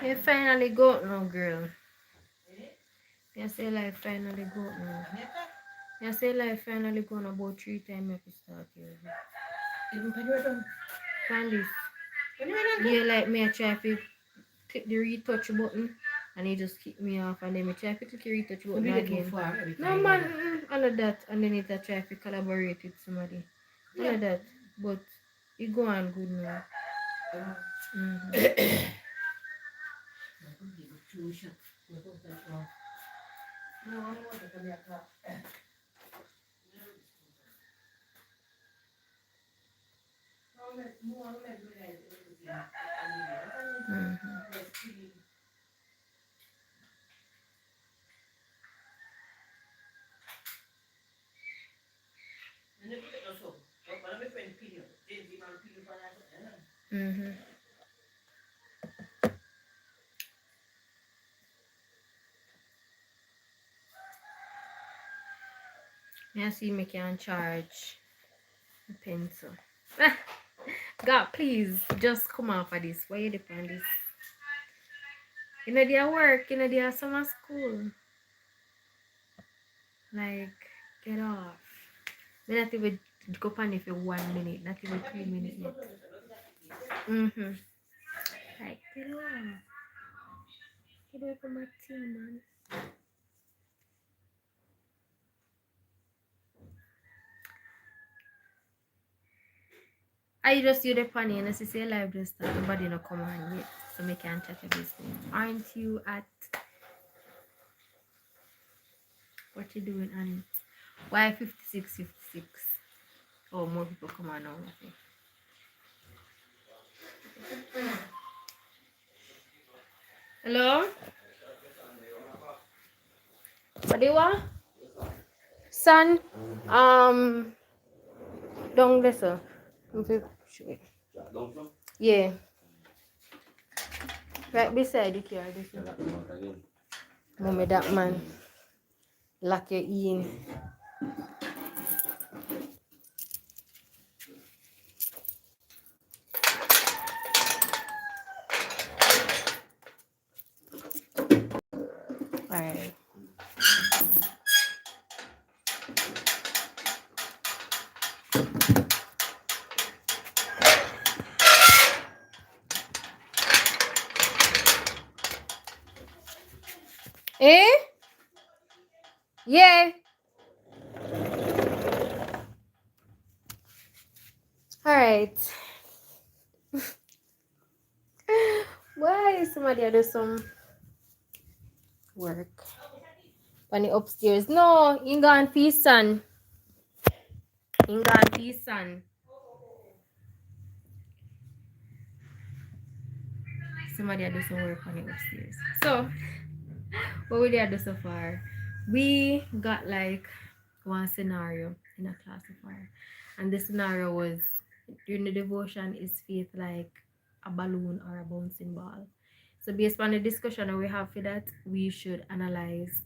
You finally go now, girl. You say life finally go now. You say life finally go now about 3 times you start here. Find this. Yeah, like me, I try to click the retouch button and it just kick me off, and then I try to click the retouch button again. No man, all of that, and then it I try to collaborate with somebody. All of that, but it go on good now. I see me can charge the pencil. God, please, just come off of this. Why you depend this? You know, their work, you know, their summer school. Like, get off. Me not even go on it for 1 minute, not even 3 minutes yet. Like, get off. Get away from my team, man. I just see the funny and I say live just start, nobody no come on yet. So me can't chat your business. Aren't you at what you doing on it? Why 56? Oh, more people come on now. Hello? What do you want? Son, down there, sir. Yeah. Right beside the car. Mommy, that man. Lock your in. Alright. Eh? Yeah. Alright. Why somebody do some work on the upstairs? No, in gone peace son. In gone peace son. Somebody do some work on the upstairs. So what we did do so far? We got like one scenario in a class so far. And the scenario was during the devotion, is faith like a balloon or a bouncing ball? So based on the discussion that we have for that, we should analyze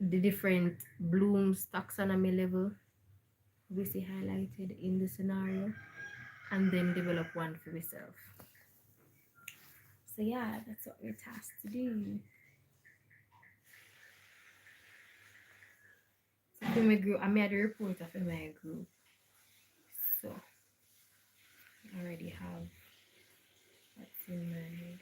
the different Bloom's taxonomy level we see highlighted in the scenario, and then develop one for yourself. So yeah, that's what we're tasked to do. So for my group, I made a report of my group. So I already have what's in my head.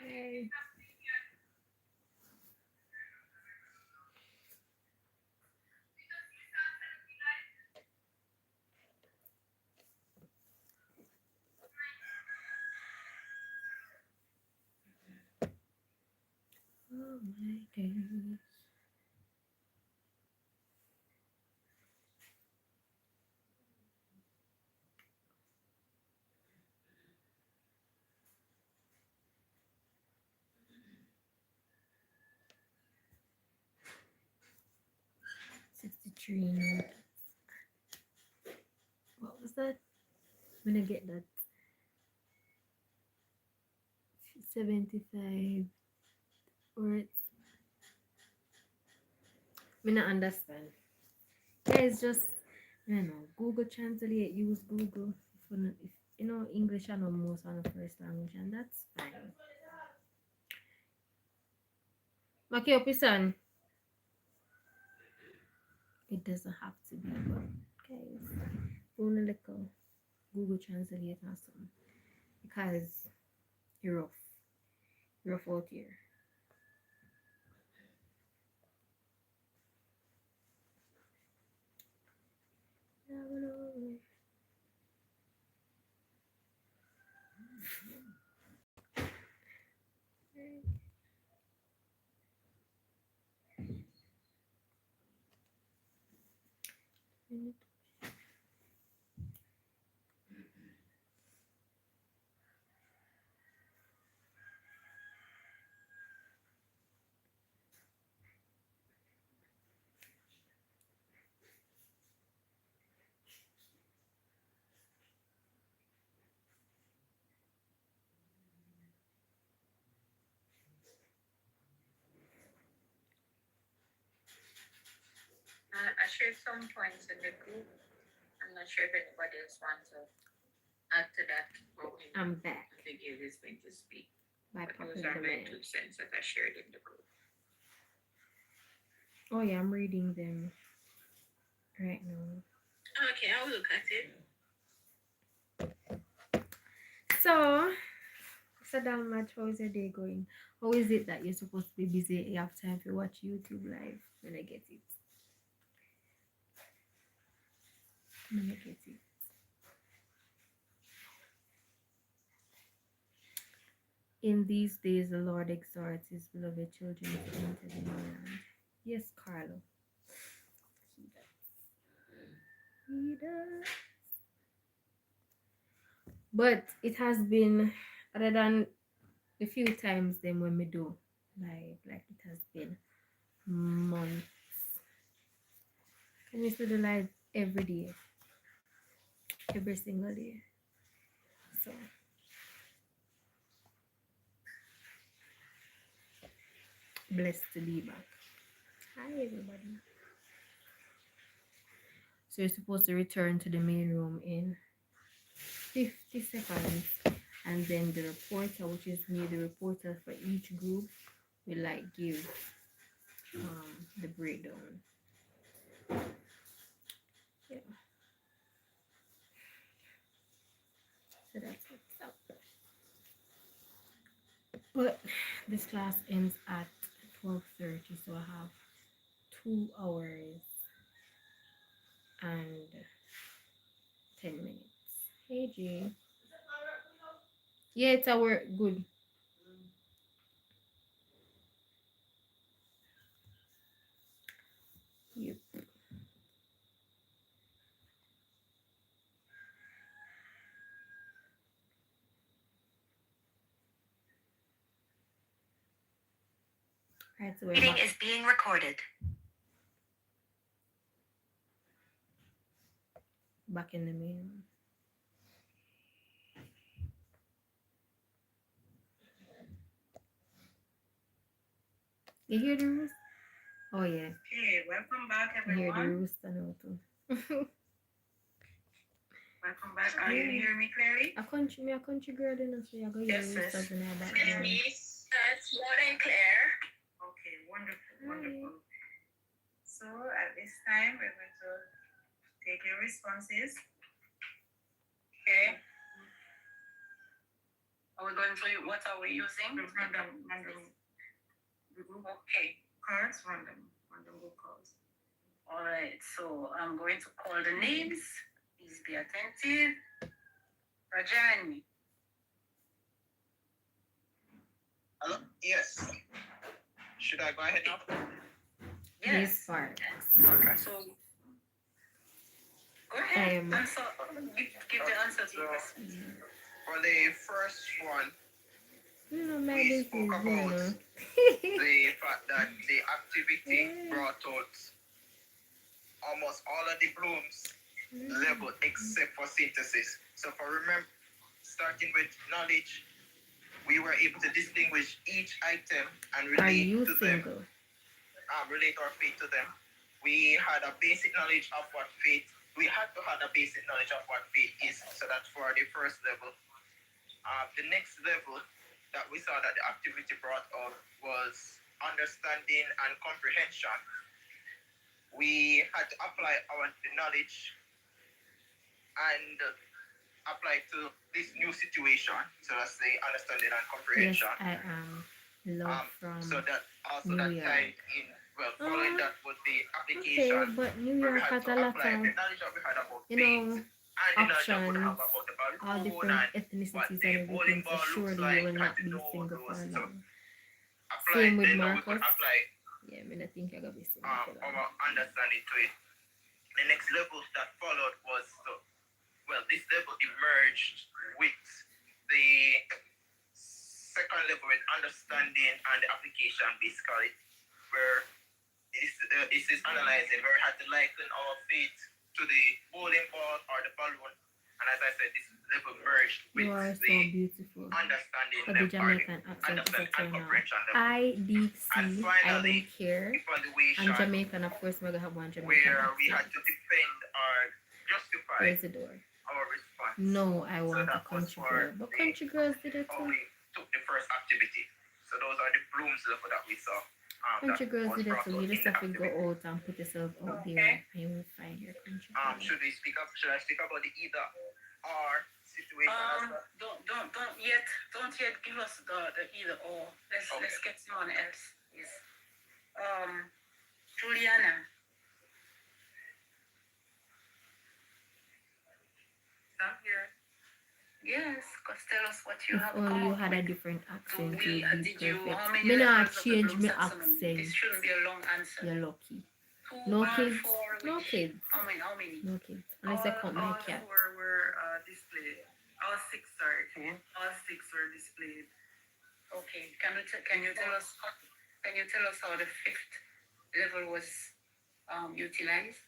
Hey. Oh my days. Tree. What was that? I'm gonna get that. 75 words. I not understand. Guys, just Google Translate, use Google. If you know English, I know most on the first language, and that's fine. Maki up your son. It doesn't have to be, but guys, only little Google Translate or something because you're rough. You're rough out here. I shared some points in the group. I'm not sure if anybody else wants to add to that. I'm back. I think it is going to speak. By But those popular are my demand. 2 cents that I shared in the group. Oh yeah, I'm reading them right now. Okay, I'll look at it. So, Dalmat, how is your day going? How is it that you're supposed to be busy? You have time to watch YouTube live when I get it. When I get it. In these days, the Lord exhorts his beloved children to enter the new land. Yes, Carlo. He does. But it has been, other than a few times then when we do live, like it has been months. And we used to do live every day, every single day. So blessed to be back. Hi everybody. So you're supposed to return to the main room in 50 seconds, and then the reporter, which is me, the reporter for each group, will like give the breakdown. Yeah. So that's what's up. But this class ends at 12:30, so I have 2 hours and 10 minutes. Hey Jay. Yeah, it's our good. Yep. Right, so we're Meeting back. is being recorded. Back in the main room. You hear the roost? Oh yeah. Okay, welcome back I hear the everyone. rooster now too. Welcome back. Are you hearing me clearly? A country girl, you know, so you go hear Yes, roosters sis. in our Hear background. me? That's loud and clear. Okay, wonderful, wonderful. So at this time, we're going to take your responses. Okay. Are we going to, what are we using? Random. Okay. Cards, random book cards. All right, so I'm going to call the names. Please be attentive. Rajani. Hello? Yes. Should I go ahead now? Yes, Sparks. Okay. So, go ahead. Answer. Give the answer to us. For the first one, You know, my we business, spoke about you know. the fact that the activity brought out almost all of the blooms level except for synthesis. So for remember, starting with knowledge, we were able to distinguish each item and Are relate you to them, single? relate our faith to them. We had a basic knowledge of what faith. We had to have a basic knowledge of what faith is. So that's for the first level. The next level that we saw that the activity brought up was understanding and comprehension. We had to apply the knowledge and apply to this new situation. So that's the understanding and Yes, comprehension. I am. Love from So that also New that York. tied in. Well, following that was the Okay, application but New where we York had has to a lot apply of, the knowledge that we had about you faith know, and the knowledge that we options, have about the all balloon different and what ethnicities the and bowling everything. So ball looks surely like. you will You not had to be know single for those. So long. apply, Same with then we could Marcus. apply Yeah, I mean, I think you're gonna be single for long. our understanding to it. The next level that followed was this level emerged with the second level with understanding and the application, basically, where this is analyzing, where we had to liken our faith to the bowling ball or the balloon. And as I said, this level merged with You are so the beautiful. understanding For the Jamaican accent is a and turn on. comprehension level. IDC, And I finally, don't care. evaluation, And Jamaican, of course, we're gonna have one Jamaican where we had accent. to defend or justify Where's the door? our response. No, I So want a that was country for girl. But the- country girls did it how too. we took the first activity. So those are the blooms level that we saw. Country that girls was did it brought too. out You just in the have to go activity. out and put yourself out Okay. there and you will find your country girl. Should I speak about the either or situation as well? Don't yet give us the either or. Let's get someone else. Yes. Juliana. I'm here. Yes, cause tell us what you If have. only come you up had a with. different Do accent, we, you'd be did you? How perfect. many Me not levels of the change blue me taxonomy? This accent. shouldn't be a long answer. You're lucky. 2 No or kids. 4. No which- kids. How many? No kids. Unless I count my All cat. 4 were displayed. All 6, sorry. Mhm. All 6 were displayed. Okay. Can you tell us how the 5th level was utilized?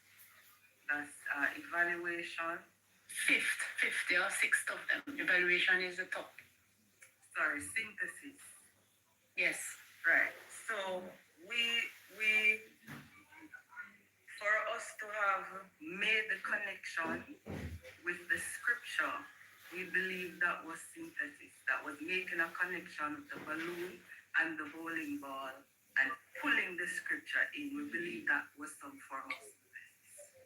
That's evaluation. Fifth. There are 6 of them. Evaluation is the top. Sorry, synthesis. Yes. Right. So we for us to have made the connection with the scripture, we believe that was synthesis. That was making a connection with the balloon and the bowling ball and pulling the scripture in. We believe that was some form of synthesis.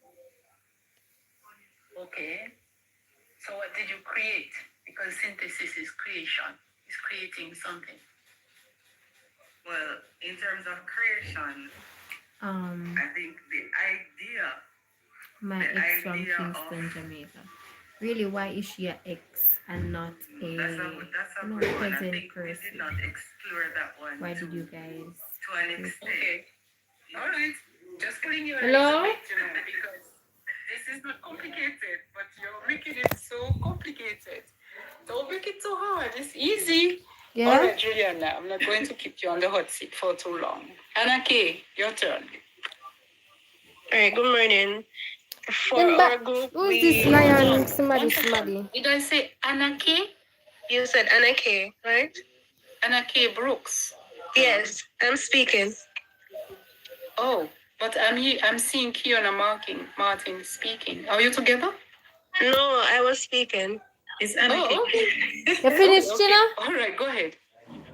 Okay. So what did you create? Because synthesis is creation. It's creating something. Well, in terms of creation, I think the idea. My The ex from idea Kingston, of- Jamaica. Really, why is she a ex and not a That's a no, good one. I present think we person? did not explore that one. Why to, did you guys? to an extent. Okay. All right. Just putting you Hello? because this is not complicated, but you're making it so complicated. Don't make it so hard. It's easy. All Yeah. right, Juliana, I'm not going to keep you on the hot seat for too long. Anna K, your turn. All right, good morning. For Then our back. group, Who is we this lion? One Somebody. second. Did I say Anna K? you said Anna K, right? Anna K Brooks. Yes, I'm speaking. Oh, but I'm seeing Kiana Martin speaking. Are you together? No, I was speaking. It's Anna K. Oh, okay. You finished, Okay. Gina? All right, go ahead.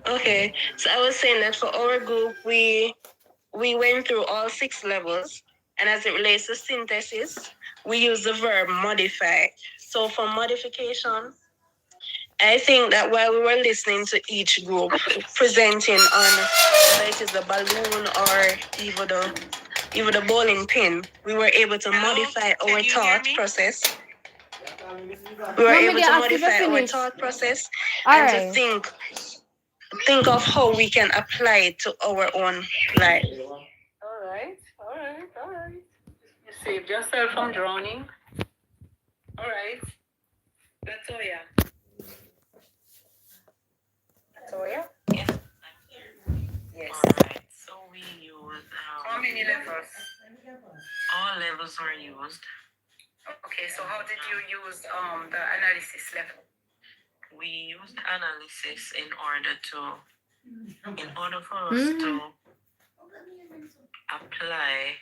Okay, so I was saying that for our group, we went through all 6 levels, and as it relates to synthesis, we use the verb modify. So for modification, I think that while we were listening to each group presenting on whether it is the balloon or even the bowling pin, we were able to modify our thought process. We were able to modify our thought process and to think of how we can apply it to our own life. All right. You saved yourself from drowning. All right. Latoya. Yes. Yes. All right. So we use How many levels? all all levels were used. Okay, so how did you use the analysis level? We used analysis in order for us to apply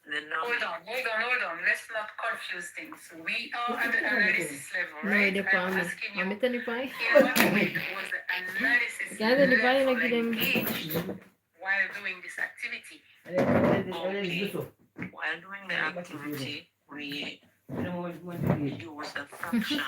the Hold knowledge. on. Let's not confuse things. We are at the analysis level, No, right? the I'm problem. asking you, I'm in telling you. what way was the analysis Guys, the fine, level like them. engaged while doing this activity? Okay. While doing the activity, we use a fraction.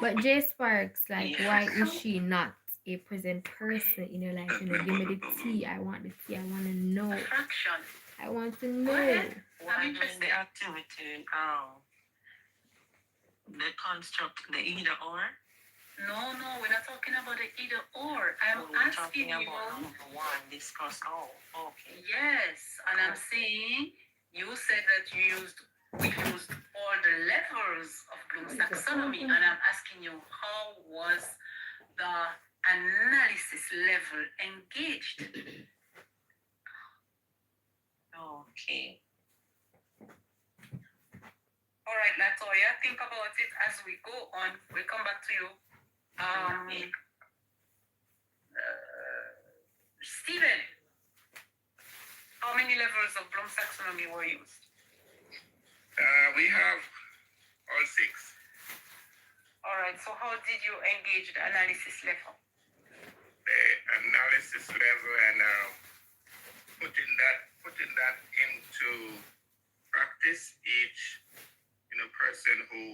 But J Sparks, like, Yeah. why is she not a present person in your life? You know, give me the tea. I want the tea. I want to know. Fraction. I want to Go know. ahead. While I'm doing interested. the activity, the construct, the either or. No, we're not talking about the either or. I'm We're asking talking you. about number one, discuss. Oh, okay. Yes, and I'm saying you said that we used all the levels of Bloom's taxonomy, and I'm asking you, how was the analysis level engaged? Okay. All right, Latoya, think about it as we go on. We'll come back to you. Stephen, how many levels of Bloom's taxonomy were used? We have all 6. All right, so how did you engage the analysis level? The analysis level and putting that into practice. Each person who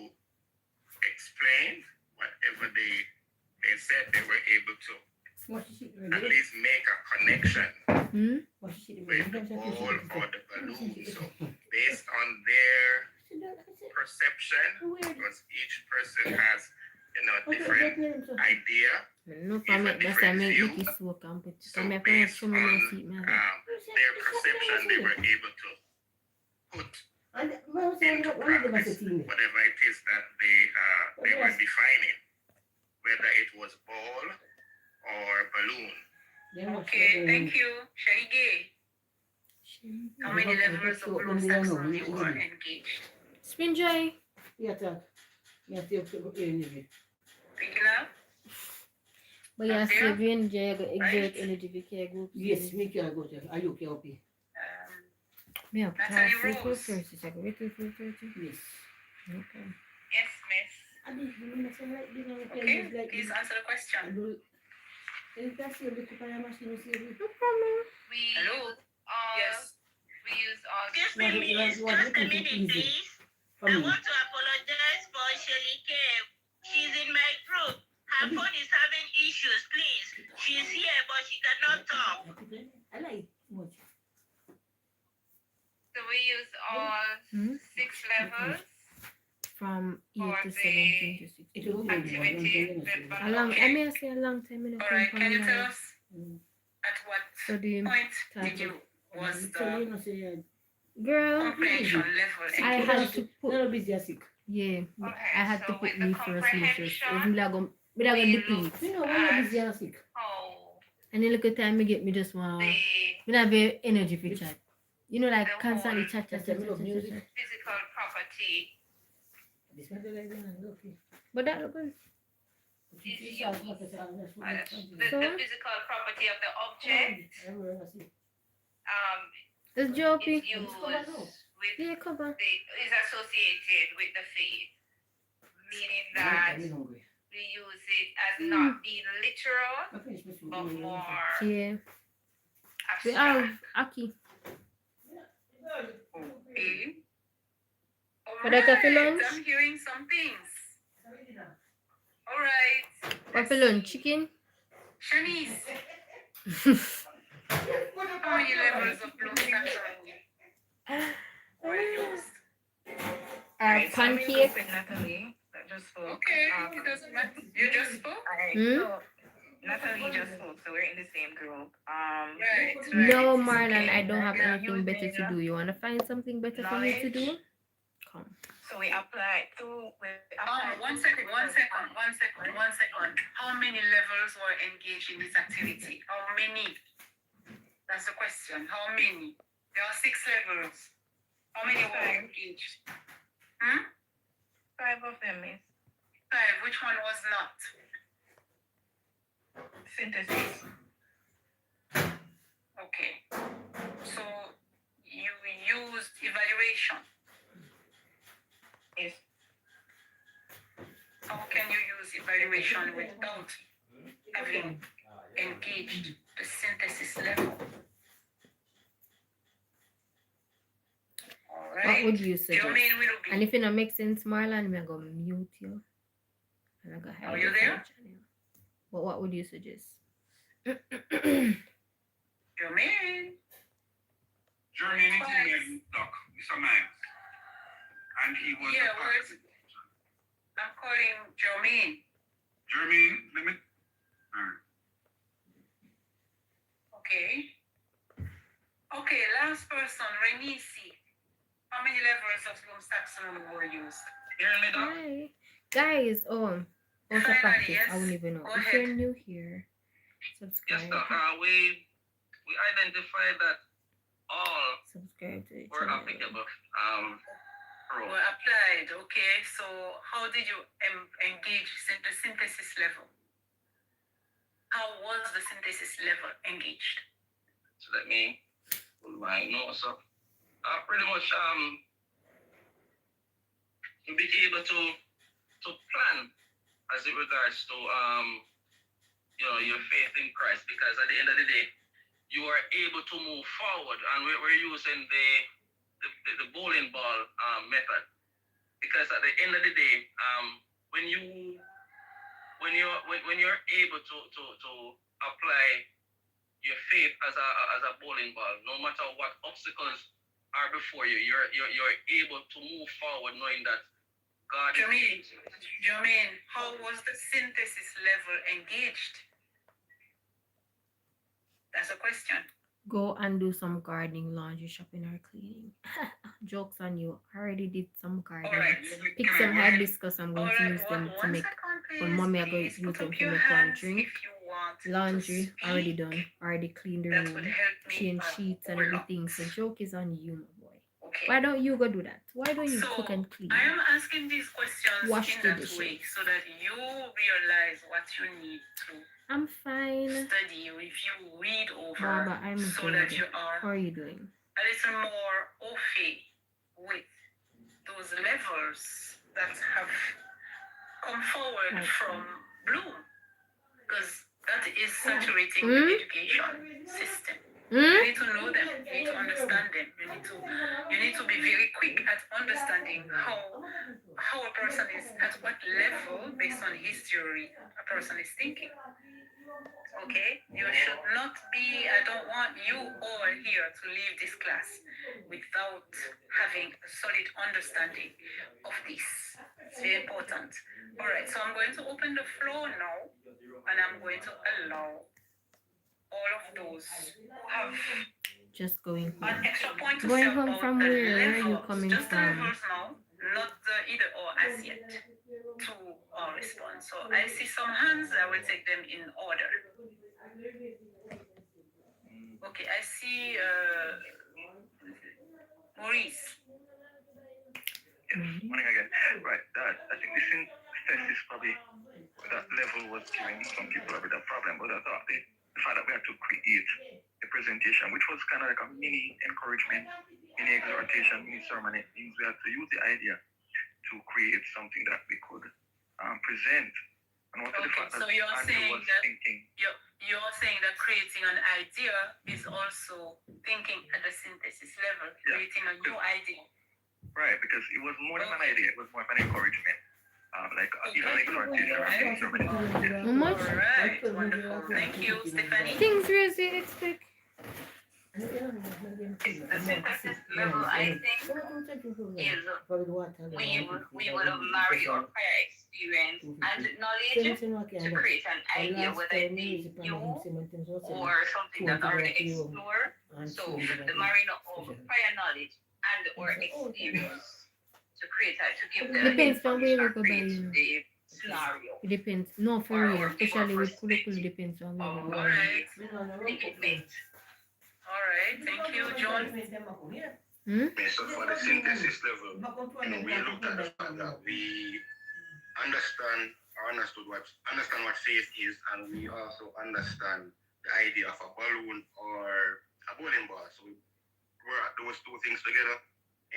explained whatever they said, they were able to at least make a connection with the ball or the balloon. So based on their perception, because each person has a different idea. No, for me, that's I make Nikki smoke and put. So So me based show me on my seat, man. their perception, they were able to put into practice whatever it is that they were defining, whether it was ball or balloon. Okay, thank you. Sherry Gay, how many levels of Bloom's taxonomy were engaged? Spin Joy. Picking up? But yeah, Okay. save your energy, you go exert Right. energy if you can't go. Yes, me can go there. Are you okay, okay? Me have Natalie class Rose. 4:30, so I go wait till 4:30. Yes. Okay. Yes, miss. I didn't know something like this. Okay, please answer the question. You can see the cooker machine, you see it. No problem. We Hello? yes. We use all What- what- what- easy. For I me. want to apologize for Shelike. She's in my group. Her phone is having issues, please. She's here, but she cannot talk. I like much. so we use all Hmm? 6 levels From 8 for to the 17 to 16. It will go activity. A long, I may say a long time in a All right, can you tell life. us at what So do you, point did you was the girl, comprehension level I engaged? had to put, No, busy sick. yeah, Okay, I had to so put with the me first interest. comprehension, Even though I we deplete. You know, when you're busy sick. how And then look at time me get me just one. the Me not have energy for chat. You know, like The constantly whole- chat. That's the middle of music. physical property This one, like that, okay. But that look good. is This used. is how much it's all, that's what The, it's all. the physical property of the object It's is Joppy. used with Yeah, cover. is associated with the faith, meaning that I'm hungry. we use it as not being literal I finished my food. but more Yeah. We abstract. have Aki. Okay. For the coffee lunch? I'm hearing some things. All right. What for lunch? Chicken? Shanice, how many levels of Bloom's taxonomy were used? Our pancake. With Natalie, that just spoke. Okay, it doesn't matter. You just spoke? Alright, Hmm? so Natalie just spoke, so we're in the same group. Right. No, right. Marlon, I don't have Yeah, anything you better to did. do. You want to find something better for me to do? Come. So we applied to. One second. How many levels were engaged in this activity? How many? That's the question. How many? There are 6 levels. How many were engaged? 5 of them is 5. Which one was not? synthesis. Okay. So you used evaluation. Yes. How can you use evaluation without having engaged the synthesis level? All What right. would you suggest? Jermaine will be. And if it don't make sense, Marlon, I'm gonna mute you. And I'm gonna hide Are you there? from the channel. But what would you suggest? Jermaine. Jermaine interviewed Doc, Mr. Miles, and he was Yeah, a part of it. I'm calling Jermaine. Jermaine, let me. Okay. Okay, last person, Renisi. How many levels of Bloom's taxonomy were used? Hearing me, Doc? Hi. Guys, also Finally, practice. yes. I won't even know. Go If ahead. you're new here, Yes, subscribe. Doc. We identified that all Subscribe to the were channel. applicable. Were applied. Okay, so how did you engage the synthesis level? How was the synthesis level engaged? So let me pull my notes up. Pretty much to be able to plan as it regards to your faith in Christ, because at the end of the day you are able to move forward, and we're using the bowling ball method, because at the end of the day when you're able to apply your faith as a bowling ball, no matter what obstacles are before you, you're able to move forward knowing that God is. Jermaine, how was the synthesis level engaged? That's a question. Go and do some gardening, laundry, shopping, or cleaning. Jokes on you. I already did some gardening. Alright. Pick some hibiscus. I'm going to Alright, use them to one make second, please. for mommy. I'm going Please to use put them up to your make one hands drink. if you want to Laundry already speak. done. Already cleaned the That would room. help me Change a sheets and whole lot. everything. So joke is on you, my boy. Okay. Why don't you go do that? Why don't you So, cook and clean? I am asking these questions Wash in the that dishes. way so that you realize what you need to I'm fine. study, review, read over, Baba, I'm so that good. you are How are you doing? a little more au fait with those levels that have come forward Okay. from Bloom, because that is saturating Hmm? the education system. You Hmm? need to know them. You need to understand them. You need to be very quick at understanding how a person is, at what level, based on history, a person is thinking. Okay? You should not be, I don't want you all here to leave this class without having a solid understanding of this. It's very important. All right, so I'm going to open the floor now, and I'm going to allow all of those who have Just going home. an extra point to Going say home about from the where? Where are you levels, coming just the from? levels now, not the either or as yet, to respond. So I see some hands, I will take them in order. Okay, I see Maurice. Morning again. Right, I think the synthesis probably that level was giving some people a bit of problem, but I thought the fact that we had to create a presentation, which was kind of like a mini encouragement, mini exhortation, mini sermon, it means we had to use the idea to create something that we could present. And also the Okay, fact so that you're Andrew saying was that thinking. you're saying that creating an idea is also thinking at the synthesis level, Yeah. creating a new idea. Right, because it was more than an Okay. idea, it was more of an encouragement. Even an exhortation or Okay. mini sermon. Yeah. How much? All right, wonderful. Thank you, Stephanie. Things raise you expect. The synthesis level, I think, is we would have married our prior experience and knowledge to create an idea, whether it be new or something that already explored. So the marrying of prior knowledge and or experience to create to give the Depends on where we go by, create you know. the scenario. It depends. No, for Or real. give Especially our with Kulu perspective. depends on where we All go. right. I think it meant All right. Thank you, John. So for the synthesis level, we looked at the fact that we understand what faith is, and we also understand the idea of a balloon or a bowling ball. So we brought those two things together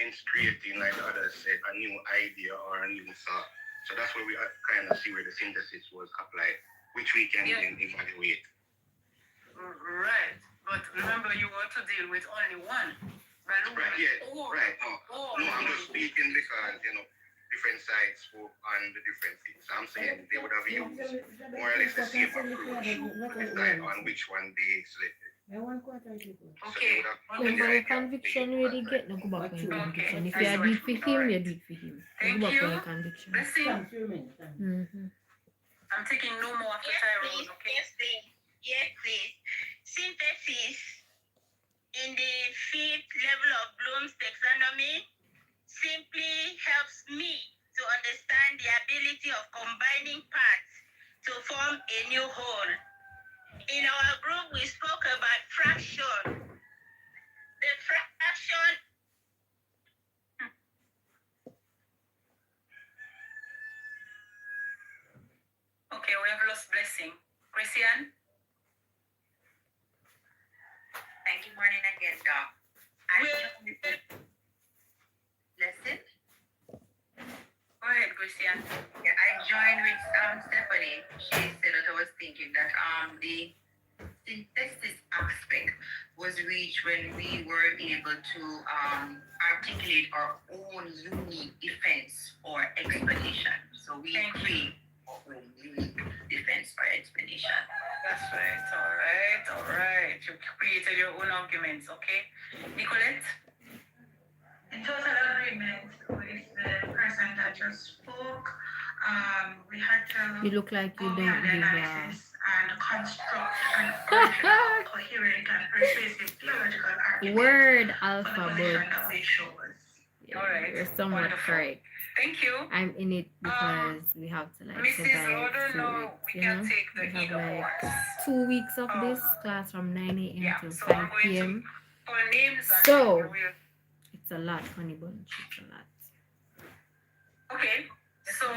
and creating, like the others said, a new idea or a new thought. So that's where we kind of see where the synthesis was applied, which we can then evaluate. Right. But remember, you want to deal with only one balloon. Right, yeah. Right. No, I'm just speaking because, different sides spoke on the different things. I'm saying they would have used more or less the same approach on which one they selected. Okay. Remember your conviction where they get, no go back on your conviction. If you are deep for him, you do it for him. Thank Go back you. on your conviction. Blessing. Mm-hmm. I'm taking no more after Yes, Tyrone, please. okay? Yes, please. Yes, please. Synthesis in the fifth level of Bloom's taxonomy simply helps me to understand the ability of combining parts to form a new whole. In our group, we spoke about fraction. The fraction. Okay, we have lost Blessing. Christian? Thank you, morning again, Doc. Listen, Go ahead, Christian. yeah, I joined with Stephanie. She said that I was thinking that the synthesis aspect was reached when we were able to articulate our own unique defense or explanation. So we create our own unique defense or explanation. That's right. All right. You created your own arguments, okay? Nicolette? In total agreement with the person that just spoke, we had to You look like you go don't beyond the give a analysis and construct an original, coherent and persuasive theological argument word for the alphabet. position that we chose. Yeah, All right. you're somewhat Wonderful. correct. Thank you. I'm in it because we have to like Mrs. survive Lauder, through no, it. we You can know, take the we have either like or. 2 weeks of this class from 9 a.m. Yeah, to so 5 I'm going p.m. to call names and So- then we'll... It's a lot, honey bunch. It's a lot. Okay, so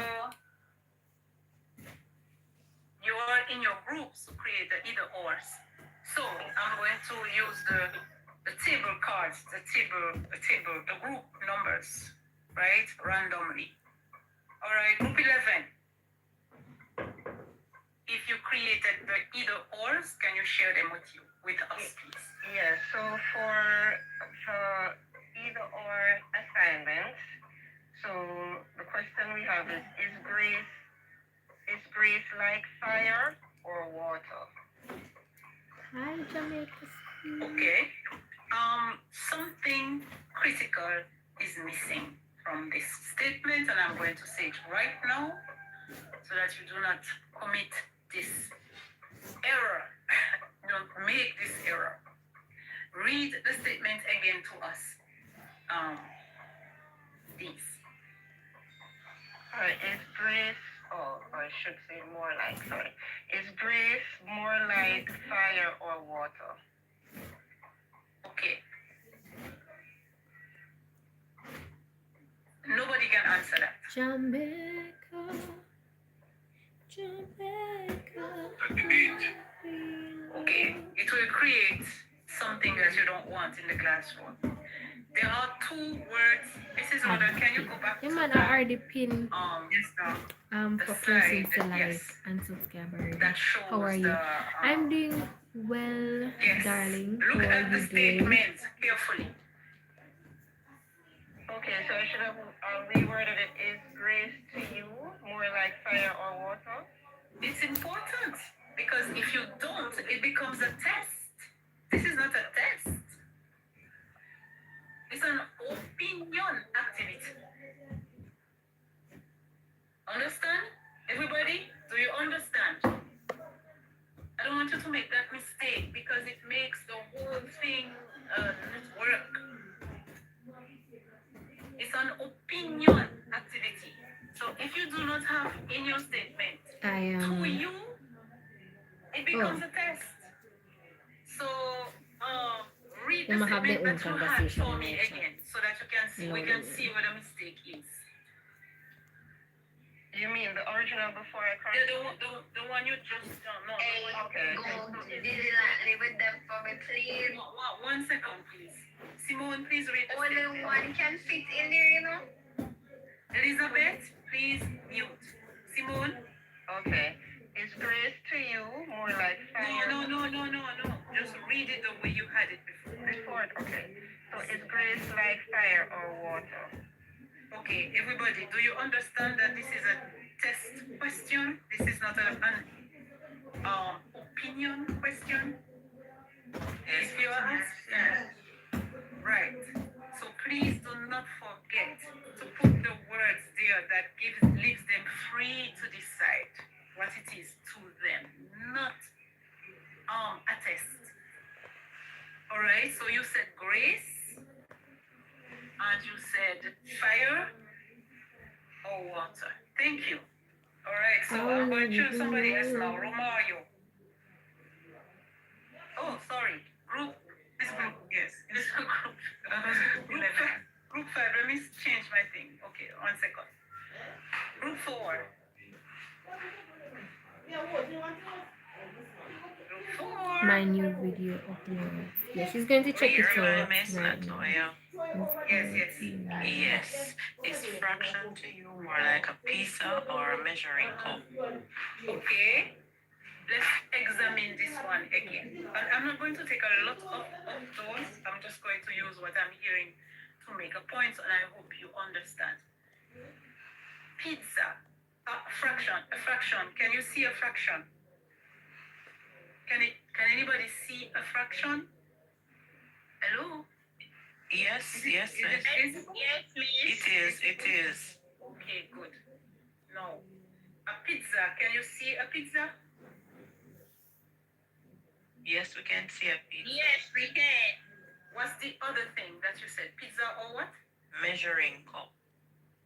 you are in your groups to create the either ors. So I'm going to use the table cards, the group numbers, right? Randomly. All right, group 11. If you created the either ors, can you share them with us, please? Yeah, so for either or assignments, so the question we have is grace like fire or water? Hi, Jamaica. Okay. Something critical is missing from this statement, and I'm going to say it right now so that you do not commit this error. Don't make this error. Read the statement again to us. Please. Is grace, or I should say more like, sorry, is grace more like fire or water? Okay. Nobody can answer that. Jamaica. Okay, it will create something that you don't want in the classroom. There are 2 words. Mrs. Order, can you go back The to man the, are already pinned yes, the for slide, Closing to Life yes, and subscriber. that shows How are you? the, I'm doing well, yes. darling. Look How are at the you doing? statement carefully. Okay, so I should have reworded it, is grace to you more like fire or water? It's important because if you don't, it becomes a test. This is not a test. It's an opinion activity. Understand? Everybody, do you understand? I don't want you to make that mistake because it makes the whole thing not work. It's an opinion activity. So if you do not have in your statement I to am. you, it becomes a test. So what you had for me again, so that you can see, we can see where the mistake is. You mean the original before I corrected? The one you just don't know. Hey, go diligently with them for me, please. 1 second, please. Simone, please read the Only statement. one can fit in there, you know. Elizabeth, please mute. Simone? Okay. Is grace to you more like fire? No. Just read it the way you had it before. Okay. So is grace like fire or water? Okay, everybody, do you understand that this is a test question? This is not an opinion question? If you ask, right. So please do not forget to put the words there that leaves them free to decide what it is to them, not a test. All right, so you said grace, and you said fire or water. Thank you. All right, so I'm going to choose somebody else now. Romario. Oh, sorry. This group, yes. This group. Group 5, let me change my thing. Okay, 1 second. Group 4. My new video upload. Yeah, she's going to check it out right now. Yes. Is fraction to you more like a pizza or a measuring cup? Okay. Let's examine this one again. And I'm not going to take a lot of those. I'm just going to use what I'm hearing to make a point, and I hope you understand. Pizza. A fraction. Can you see a fraction? Can anybody see a fraction? Hello? Yes, Is it visible? Yes, please. It is. Okay, good. Now, a pizza. Can you see a pizza? Yes, we can see a pizza. Yes, we can. What's the other thing that you said? Pizza or what? Measuring cup.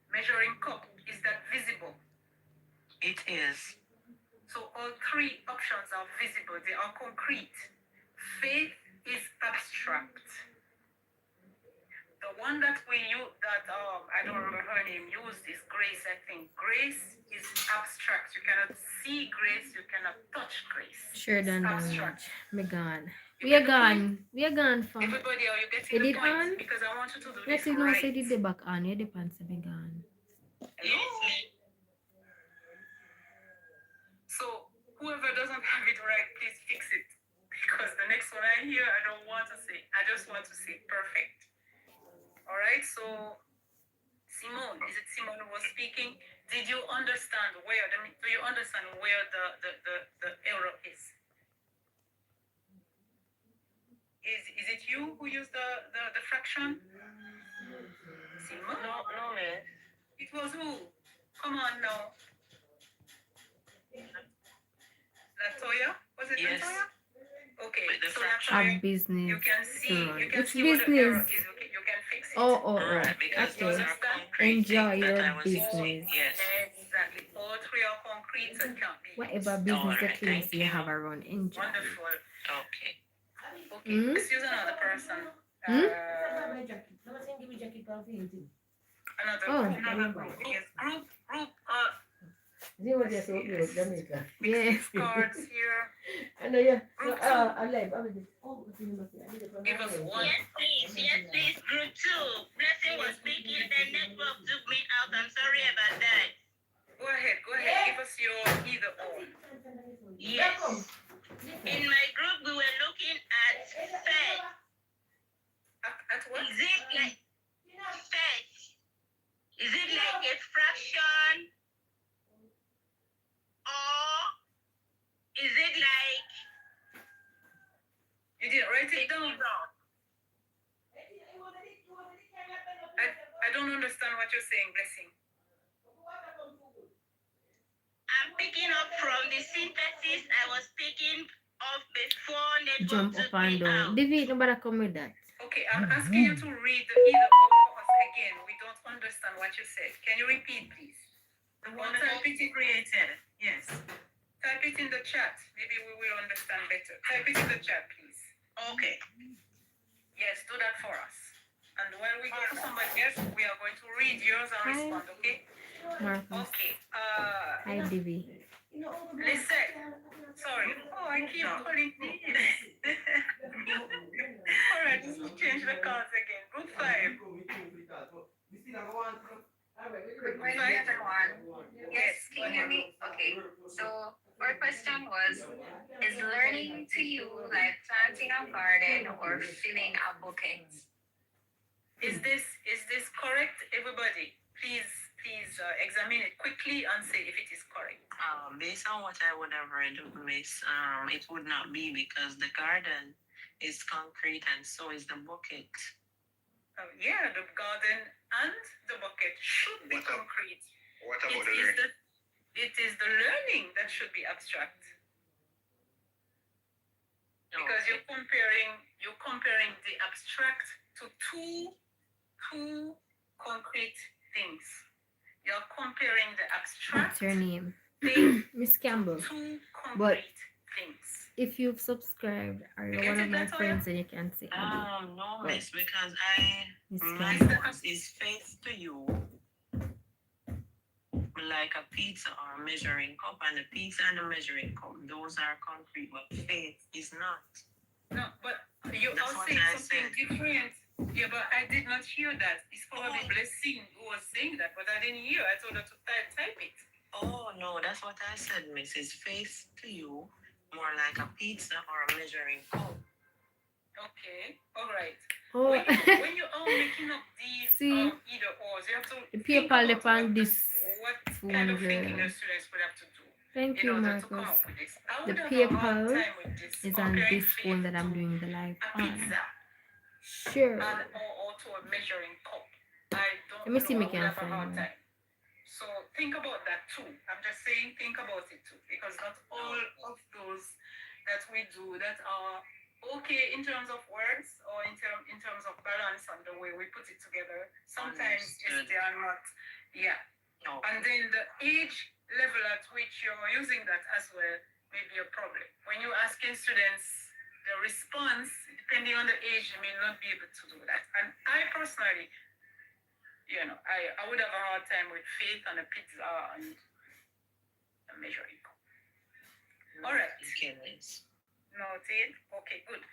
Measuring cup. Is that visible? It is. So all three options are visible. They are concrete. Faith is abstract. The one that we use, I don't remember her name, used is Grace, I think. Grace is abstract. You cannot see grace. You cannot touch grace. Sure done It's damage. abstract. Me gone. You We are get the point? gone. We are gone from. Everybody, are you You getting the did point? on? Because I want you to do Let's this see, no, right. say did the back on. You depends to be gone. Yes. So whoever doesn't have it right, please fix it. Because the next one I hear, I don't want to say. I just want to say perfect. All right. So Simone, is it Simone who was speaking? Did you understand where do you understand where the error is? Is it you who used the fraction? Simone? No, miss. It was who? Come on now. Latoya? Was it Yes. Latoya? Okay, With the so fraction. Latoya, A business. you can see run. what the Which error business? is. Okay, you can fix it. Oh. Right, because those Okay. are concrete Enjoy things that your I was business. using. Yes. Exactly. All three are concrete and can't be. Whatever business Alright, the place thank you you. have around. Enjoy. Wonderful. Okay. Okay, Hmm? let's use another person. Hmm? Another Oh. group. Yes, group. Yes. These cards here. Group 2. Give us one. Yes, please. Group 2. Blessing was speaking, the network took me out. I'm sorry about that. Go ahead. Give us your either or. Yes. In my group, we were looking at faith. At what? Is it like faith? Is it like a fraction? Or is it like You didn't write it down. I don't understand what you're saying, Blessing. I'm picking up from the synthesis I was picking up before network Jump took up and me down. out. David, nobody come with that. Okay, I'm asking you to read the either or for us again. We don't understand what you said. Can you repeat, please? The one that I created. Yes. Type it in the chat. Maybe we will understand better. Type it in the chat, please. Okay. Yes, do that for us. go to somebody else. We are going to read yours and respond, okay? Marcus. Okay. Hi, Divi. Listen. Sorry. Oh, I keep calling names. All right, just change the cards again. Group 5. Good morning, everyone. Yes, can you hear me? Okay. So our question was, is learning to you like planting a garden or filling a bucket? Is this correct, everybody? Please examine it quickly and say if it is correct. Based on what I would have read, Miss, it would not be because the garden is concrete and so is the bucket. Yeah, the garden and the bucket should be concrete. What about the learning? It is the learning that should be abstract. Because you're comparing the abstract to two concrete things. You're comparing the abstract What's your name? thing Miss Campbell. to two But concrete things. if you've subscribed or you're one of my friends, then you can say No, Miss, because Miss my Campbell. course is faith to you, like a pizza or a measuring cup, and the pizza and the measuring cup, those are concrete, but faith is not. No, but you That's are what saying I something said. different. Yeah, but I did not hear that. It's probably Blessing who was saying that, but I didn't hear. I told her to type it. Oh no, that's what I said, Miss. Is faith to you more like a pizza or a measuring cup? Okay, all right. Oh, When you are making up these See? either ors, you have to the think PayPal about upon what this kind of phone, thinking girl. the students would have to do Thank in you, order to come Marcus. up with this. I The would have a hard PayPal time with this. is on comparing this faith phone that I'm to doing the live a on. pizza Sure. or to a measuring cup. I don't Let me see know. me I would can have a hard find one. time. So think about that too. I'm just saying think about it too, because not all of those that we do that are okay in terms of words or in terms of balance and the way we put it together. Sometimes they are not. Yeah. No. And then the age level at which you're using that as well may be a problem. When you're asking students the response, depending on the age, you may not be able to do that. And I personally, I would have a hard time with faith and a pizza and a measuring cup. All right. Okay, Miss. Noted. Okay, good.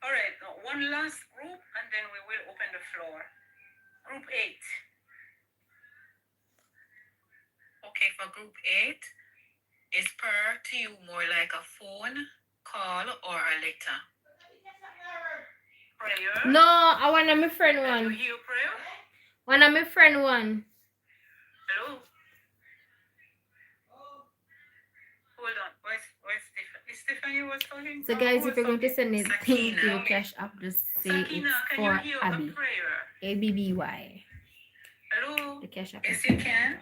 All right. Now, one last group, and then we will open the floor. Group 8. Okay, for group 8, is prayer to you more like a phone call or a letter? Prayer. No, I want my friend Can you one. hear prayer? One of my friend one. Hello. Hold on. Where's Stephanie? Is Stephanie was talking? So guys, if you're going to send it Sakina, to your okay. Cash App, just say Sakina, it's can for you hear Abby. the prayer? ABBY. Hello. The Cash App. Yes, you can.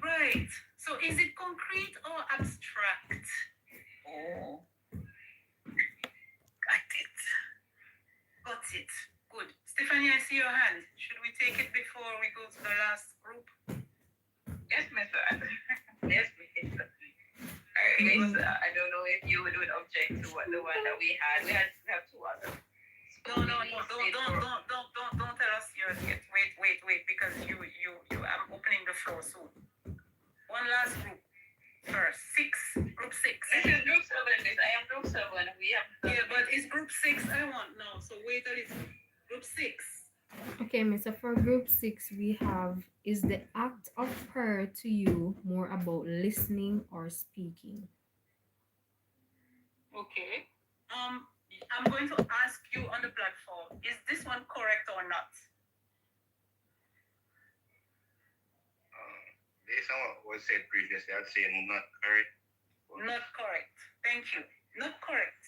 Right. So is it concrete or abstract? Oh. Got it. Got it. Good. Stephanie, I see your hand. Should we take it before we go to the last group? Yes, Miss. Yes, Miss. Alright, Miss. I don't know if you would object to the one that we had. We have two others. No. Don't tell us yours yet. Wait, because I'm opening the floor soon. One last group. First, group 6. This is group 7, Miss. I am group 7. We have. Yeah, but it's group 6 I want now. So wait a little. Group 6. Okay, Miss. So for group 6, we have, is the act of prayer to you more about listening or speaking? Okay. I'm going to ask you on the platform, is this one correct or not? Based on what was said previously, I'd say not correct. Not correct. Thank you. Not correct.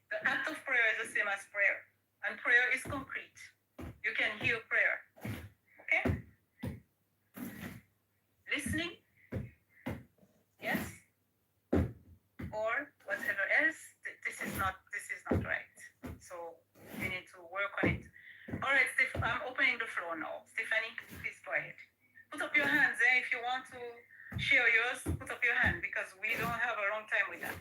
The act of prayer is the same as prayer. And prayer is concrete. You can hear prayer. Okay? Listening? Yes? Or whatever else, this is not right. So you need to work on it. All right, I'm opening the floor now. Stephanie, please go ahead. Put up your hands if you want to share yours. Put up your hand because we don't have a long time with that.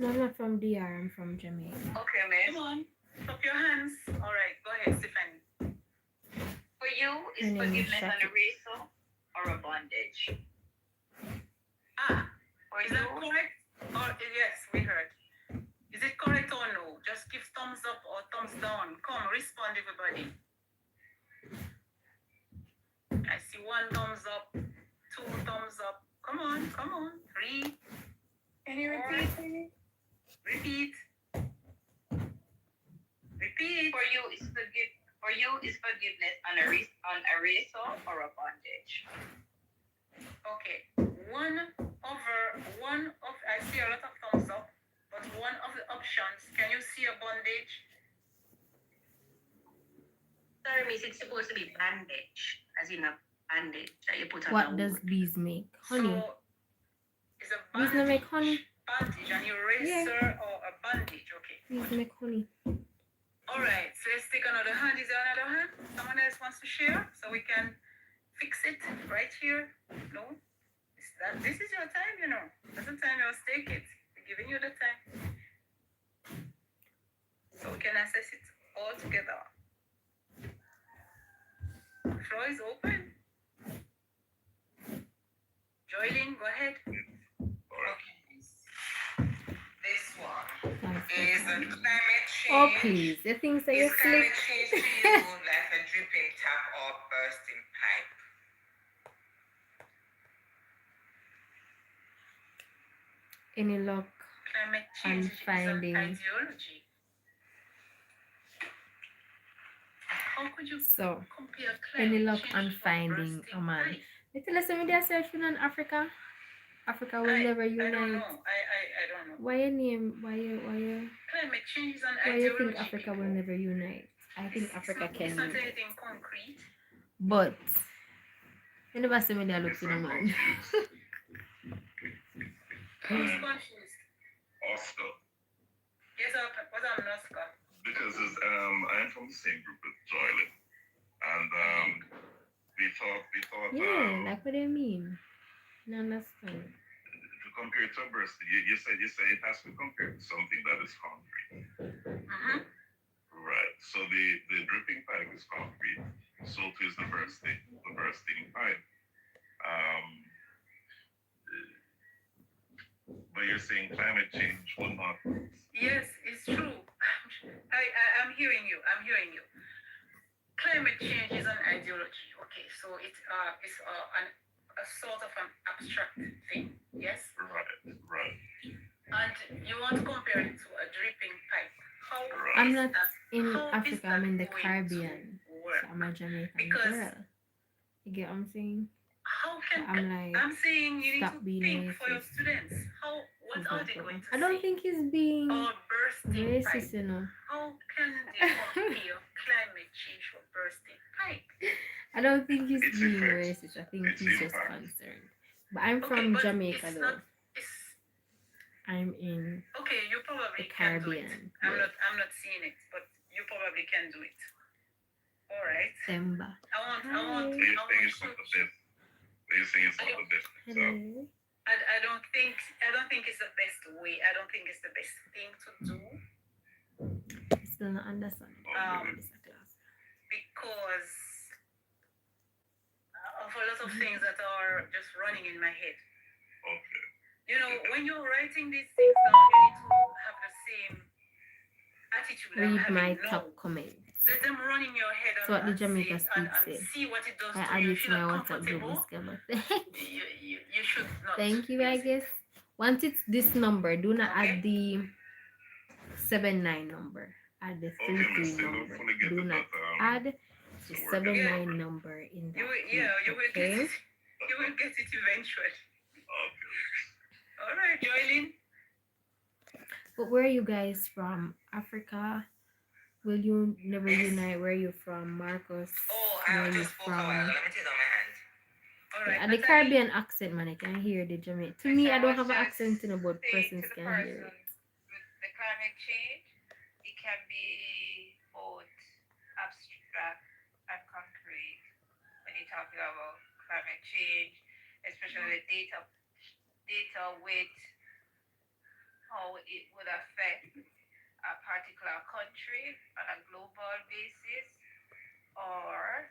No, I'm not from DR. I'm from Jamaica. Okay, Miss. Come on. Up your hands. All right, go ahead, Stephanie. For you, is Her name is forgiveness an Shaki. eraser or a bondage? For Is you, that correct? Or yes, we heard. Is it correct or no? Just give thumbs up or thumbs down. Come, respond, everybody. I see 1 thumbs up, 2 thumbs up. Come on, 3. can you repeat, please? Repeat. Repeat. For you, is forgiveness an eraser or a bondage? Okay. One of I see a lot of thumbs up, but one of the options. Can you see a bondage? Sorry, miss, it's supposed to be bandage, as in a bandage that you put on a What does wound. bees make? Honey. So it's a Bees bandage. not make honey. Bandage, an eraser or a bandage. Okay. Bees make honey. All right. So let's take another hand. Is there another hand? Someone else wants to share, so we can fix it right here. No. This is your time, you know. That's the time you'll take it. We're giving you the time. So we can assess it all together. The floor is open. Joylyn, go ahead. This one Thanks, is Stephanie. climate change. Oh, please. The things that you Is slick. climate change to you like a dripping tap or bursting pipe? Any luck Climate on change is an finding? ideology. How could you So, compare any climate luck change on to a finding bursting a man? pipe? Little listen with your searching on Africa. Africa will never I don't unite. know. I don't know. Why your name? Why you Climate change is an why you ideology. think Africa will never unite? I think Africa It's can not unite. anything concrete. But you never see me there looking around. Who's confused? Oscar, Yes, what I'm Oscar. because I'm from the same group with Joylin, and we thought Yeah, like what do you mean? No understand. to compare it to a bursting, you said it has to compare to something that is concrete. Right. So the dripping pipe is concrete. So too is the bursting pipe. But you're saying climate change will not. Yes, it's true. I'm hearing you. Climate change is an ideology. Okay, so it's a sort of an abstract thing. Yes. Right. And you want to compare it to a dripping pipe. How I'm is not that- in how is Africa, that I'm in the going to Caribbean. work? So I'm a Jamaican Because girl. You get what I'm saying? how So can I'm like, I'm saying you need stop to being think for your racist. students. What It's are not they problem. going to I don't say? think he's being Or bursting pipe. racist, you know. How can they compare climate change or bursting pipe? I don't think he's It's being effects. racist. I think It's he's just impact. concerned. But I'm Okay, from but Jamaica it's though. not. It's I'm in okay. You probably the can do it. Caribbean. I'm not seeing it, but you probably can do it. All right. December. I want. So you're saying it's not the best. You're saying it's not the best. So Hello. I don't think it's the best way. I don't think it's the best thing to do Still not understand. This class. because of a lot of things that are just running in my head. okay. You know, when you're writing these things down, you need to have the same attitude I'm Read my having now. top comments. Let them run in your head So what the and Jamaica say it and speak said. see what it does I to add you. it If to you're my not WhatsApp group. comfortable, you should not. Thank you, I use it. guess. Once it's this number, do not add the 79 number. Add the 33 number. Do not add the 79 number in that. You will get Okay? it. You will get it eventually. Okay. All right, Joylyn. But where are you guys from? Africa? Will you never unite? Where are you from? Marcus? Oh, Where I are you just spoke a while. from? Let me take on my hand. All right. And the Caribbean accent, man, I can hear the Jamaican. To me, I don't have an accent in but Saying persons to the can hear person it. with the climate change, it can be both abstract and concrete when you're talking about climate change, especially the data with how it would affect a particular country on a global basis, or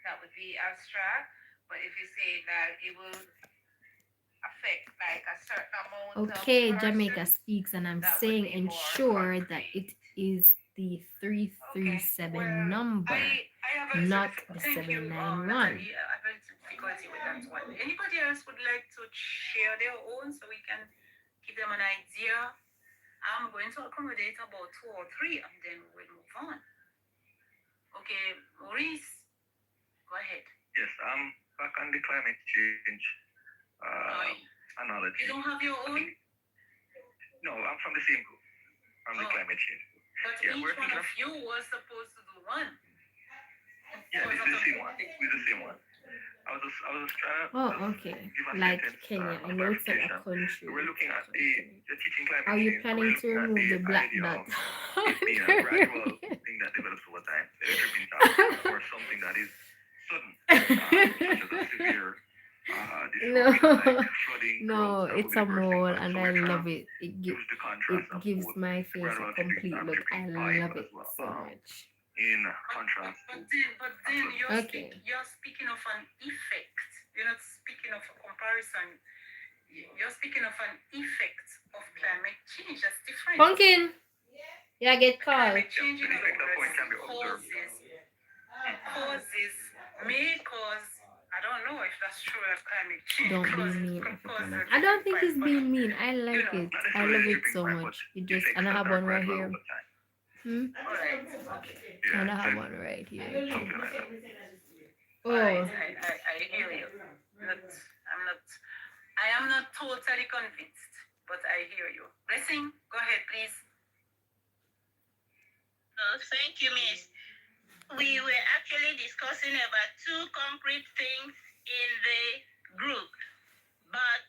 that would be abstract. But if you say that it will affect like a certain amount Okay, of Jamaica persons, speaks, and I'm that would saying be more ensure that concrete. it is the 337 Well, number, I have a not little the thank you, 791. Natalie. I have a little difficulty with that one. Anybody else would like to share their own so we can give them an idea? I'm going to accommodate about 2 or 3 and then we'll move on. Okay, Maurice, go ahead. Yes, I'm back on the climate change analogy. You don't have your own? No, I'm from the same group. From the climate change group. But Yeah, each we're one thinking of you was supposed to do one. Yeah, this is the same one. We're the same one. I was just trying to Oh, okay. give a Like sentence, Kenya, I a know it's not a clarification. country. We're looking at the teaching climate Are you change. planning to We're remove the looking at black idea dot? of it being a gradual thing that develops over time, a dripping top, or something that is sudden, such as a severe No, disruption like flooding. no, droughts that it's will a be the first mole, impact. and So I we're trying love to it. use the It contrast of gives both my face a gradual complete look. I dripping love pipe it as well, so much. in contrast to But then you're, Okay. you're speaking of an effect. You're not speaking of a comparison. You're speaking of an effect of climate change. That's different. Pumpkin, yeah, get called. Climate change in other words may cause, I don't know if that's true that climate change Don't be causes, mean, could cause African. a I don't think different it's pipe, being mean. I like know, it. I love it so much. You just, and I have one right here. Alright, okay. And I have one right here. Oh, I hear you. I am not totally convinced, but I hear you. Blessing, go ahead, please. Thank you, Miss. We were actually discussing about 2 concrete things in the group, but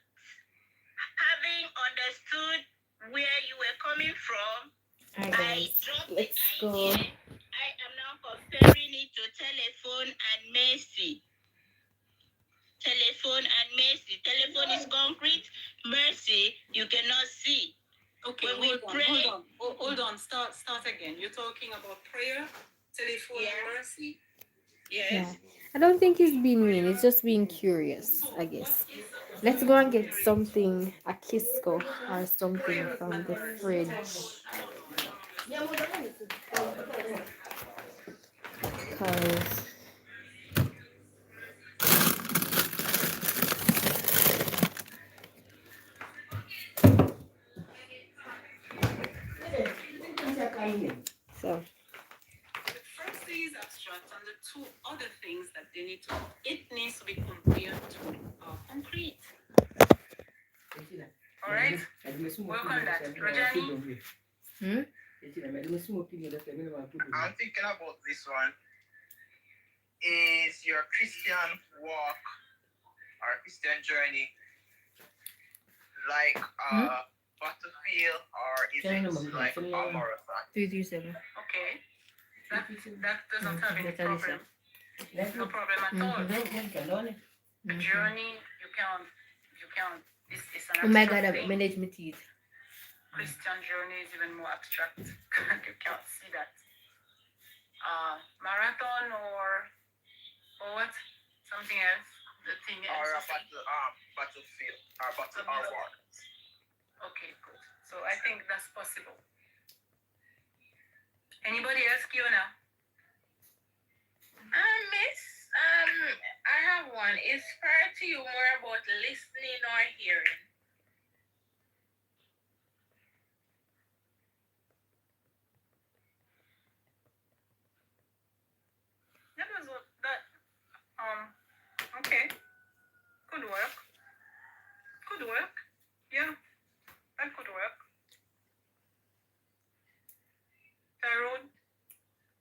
having understood where you were coming from, alright, I dropped let's the go. idea. I am now comparing it to telephone and mercy. Telephone and mercy. Telephone is concrete. Mercy, you cannot see. Okay, When we pray, hold on. Start again. You're talking about prayer, telephone, mercy. Yes. Yeah, I don't think he's being mean. He's just being curious, I guess. Let's go and get something, a Kisco or something from the fridge. Because so The first thing is abstract, and the 2 other things that they need to, it needs to be compared to concrete. All right. Work on that, Rajani. I'm thinking about this one. Is your Christian walk or Christian journey like a battlefield, or is it like a marathon? 337. Okay. That doesn't have any problem. No problem at all. The journey, you can't. It's an Oh my god, abstract I thing. managed my teeth. Christian journey is even more abstract. You can't see that. Marathon or what? Something else. The thing Or a else. battlefield or battle or war? Okay, good. So I think that's possible. Anybody else, Kiona? Miss, I have one. Is prayer to you more about listening or hearing? That was what that. Okay. Could work. Yeah, that could work. Tyrone.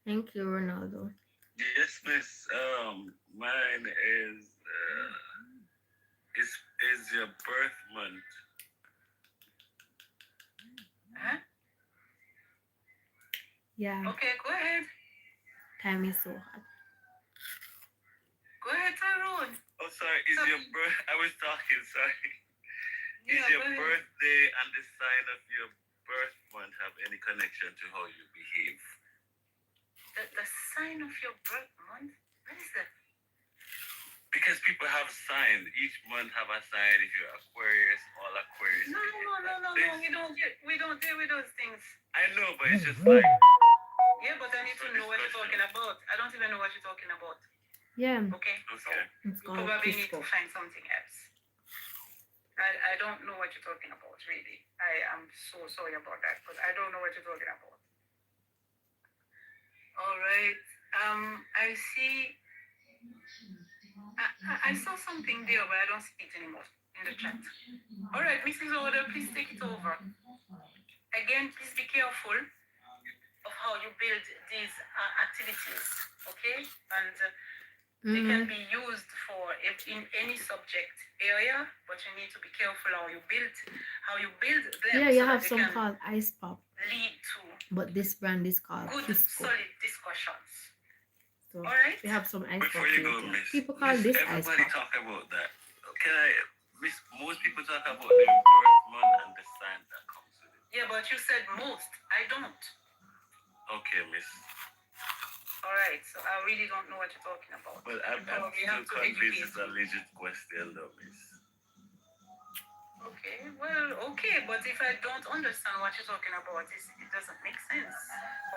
Thank you, Ronaldo. Yes, miss. Mine is your birth month. Huh? Yeah, Okay, go ahead. time is so hot. Go ahead, Tyrone. Oh, sorry. Is your birth? I was talking. Sorry. Yeah, Is your go ahead. birthday and the sign of your birth month have any connection to how you behave? The sign of your birth month? What is that? Because people have signs. Each month have a sign. If you're Aquarius, all Aquarius. No. We don't deal with those things. I know, but it's just like. Yeah, but I need to know what you're talking about. I don't even know what you're talking about. Yeah. Okay. Okay. It's You called probably need Cusco. to find something else. I don't know what you're talking about, really. I am so sorry about that, but I don't know what you're talking about. All right. I see. I saw something there, but I don't see it anymore in the chat. All right, Mrs. Order, please take it over. Again, please be careful of how you build these activities, okay? And they can be used for in any subject area, but you need to be careful how you build them. Yeah, you so have that they some can called Ice Pop, lead to but this brand is called good, Cusco. solid discussions. So All right. we have some Ice Pop. Before you go, here. Miss. People call this Ice Everybody Pop. talk about that. Can I, Miss? Most people talk about the birth month and the sign that comes with it. Yeah, but you said most. I don't. Okay, Miss. All right. So I really don't know what you're talking about. But I'm probably still have to convinced educate it's a legit question, though, Miss. Okay, well, okay, but if I don't understand what you're talking about, it doesn't make sense.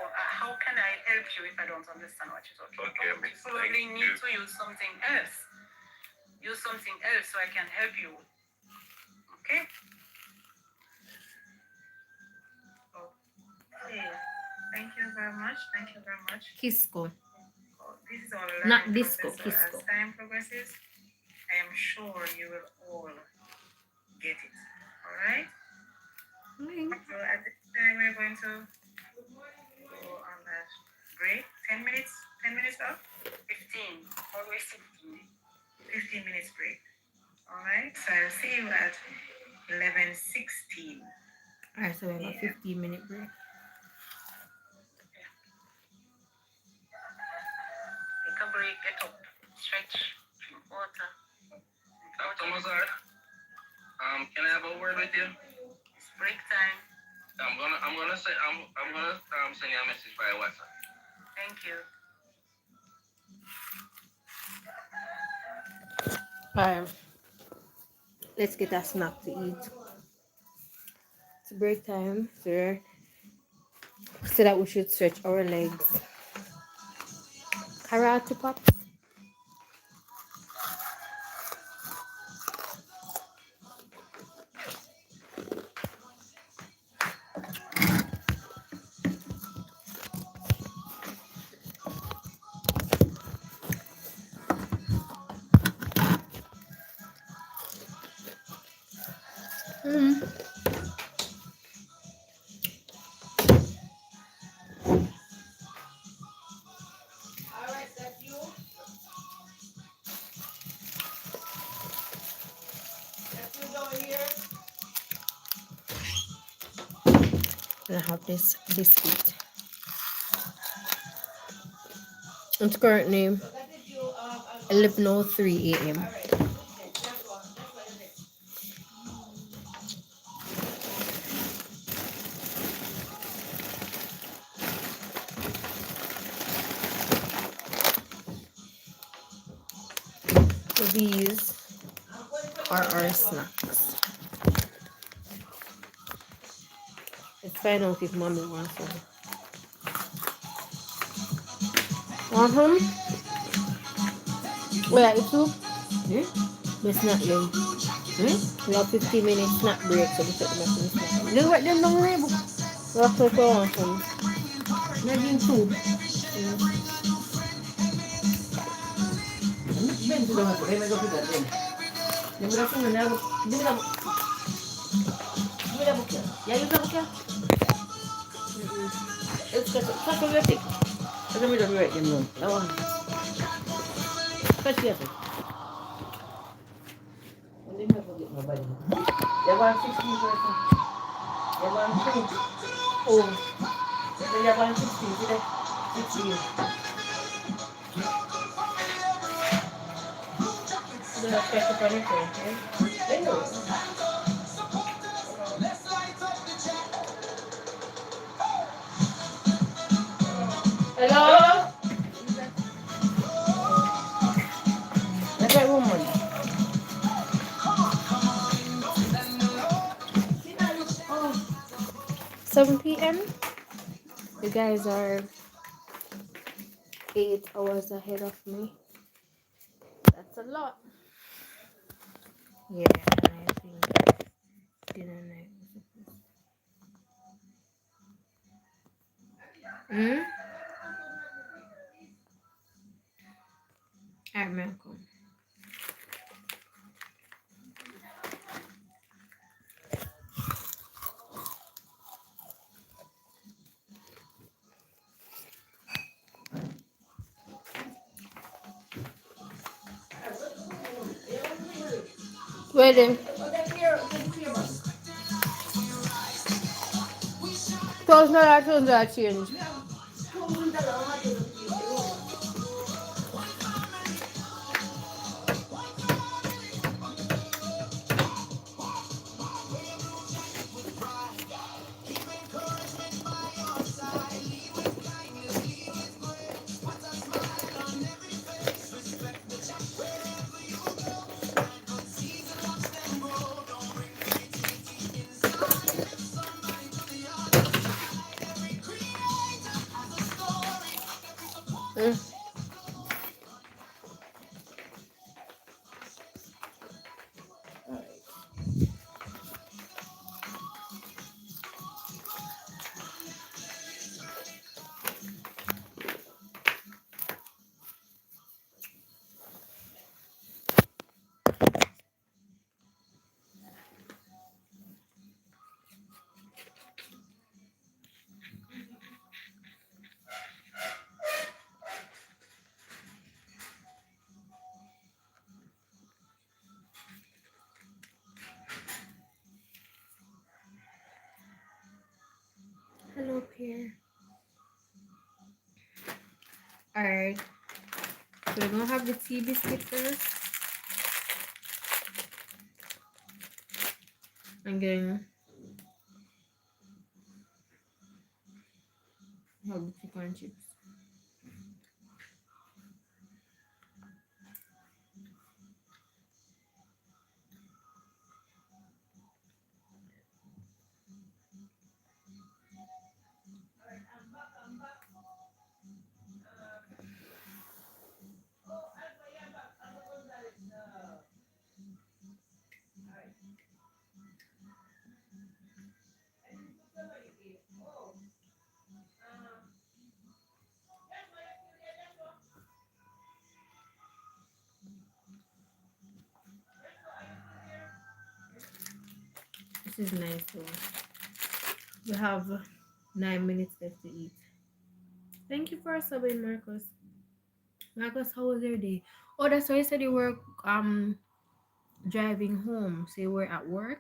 Or, how can I help you if I don't understand what you're talking Okay, about? Miss. You probably need to use something else. Use something else so I can help you. Okay? Okay. Thank you very much. Thank you very much. Cusco. Oh, this is all Not learning disco, process, so Cusco. as time progresses, I am sure you will all get it. All right? So at this time, we're going to go on that break. 10 minutes? 10 minutes up? 15. Always 15. 15 minutes break. All right? So I'll see you at 11:16. All right, so we have a 15-minute break. Take a break, get up, stretch, drink water. Dr. Mazar, can I have a word with you? It's break time. I'm gonna send you a message via WhatsApp. Thank you. Alright, let's get a snack to eat. It's break time, so that we should stretch our legs. Karate pops. I have this biscuit. It's currently 11:03 a.m. So these are our snacks. Let's find out if mommy wants some. Wait, it's soup? The snack then. We have 15 minutes snack break, so we take them back to the snack. Look what them don't label. We have to go on some. Maybe soup. They want 16%. They want 3. Oh. They want 16 today. 16. They have ketchup on it, right? They know. Hello? That's that woman. 7 p.m. You guys are 8 hours ahead of me. That's a lot. Yeah, and I think dinner night was supposed. Alright, Malcolm. Waiting. $12 change. Hello, Pierre. Alright. So we're gonna have the tea biscuit first. And then have the chicken chips. This is nice though. We have 9 minutes left to eat. Thank you for subbing, Marcus. Marcus, how was your day? Oh, that's why you said you were driving home. So you were at work?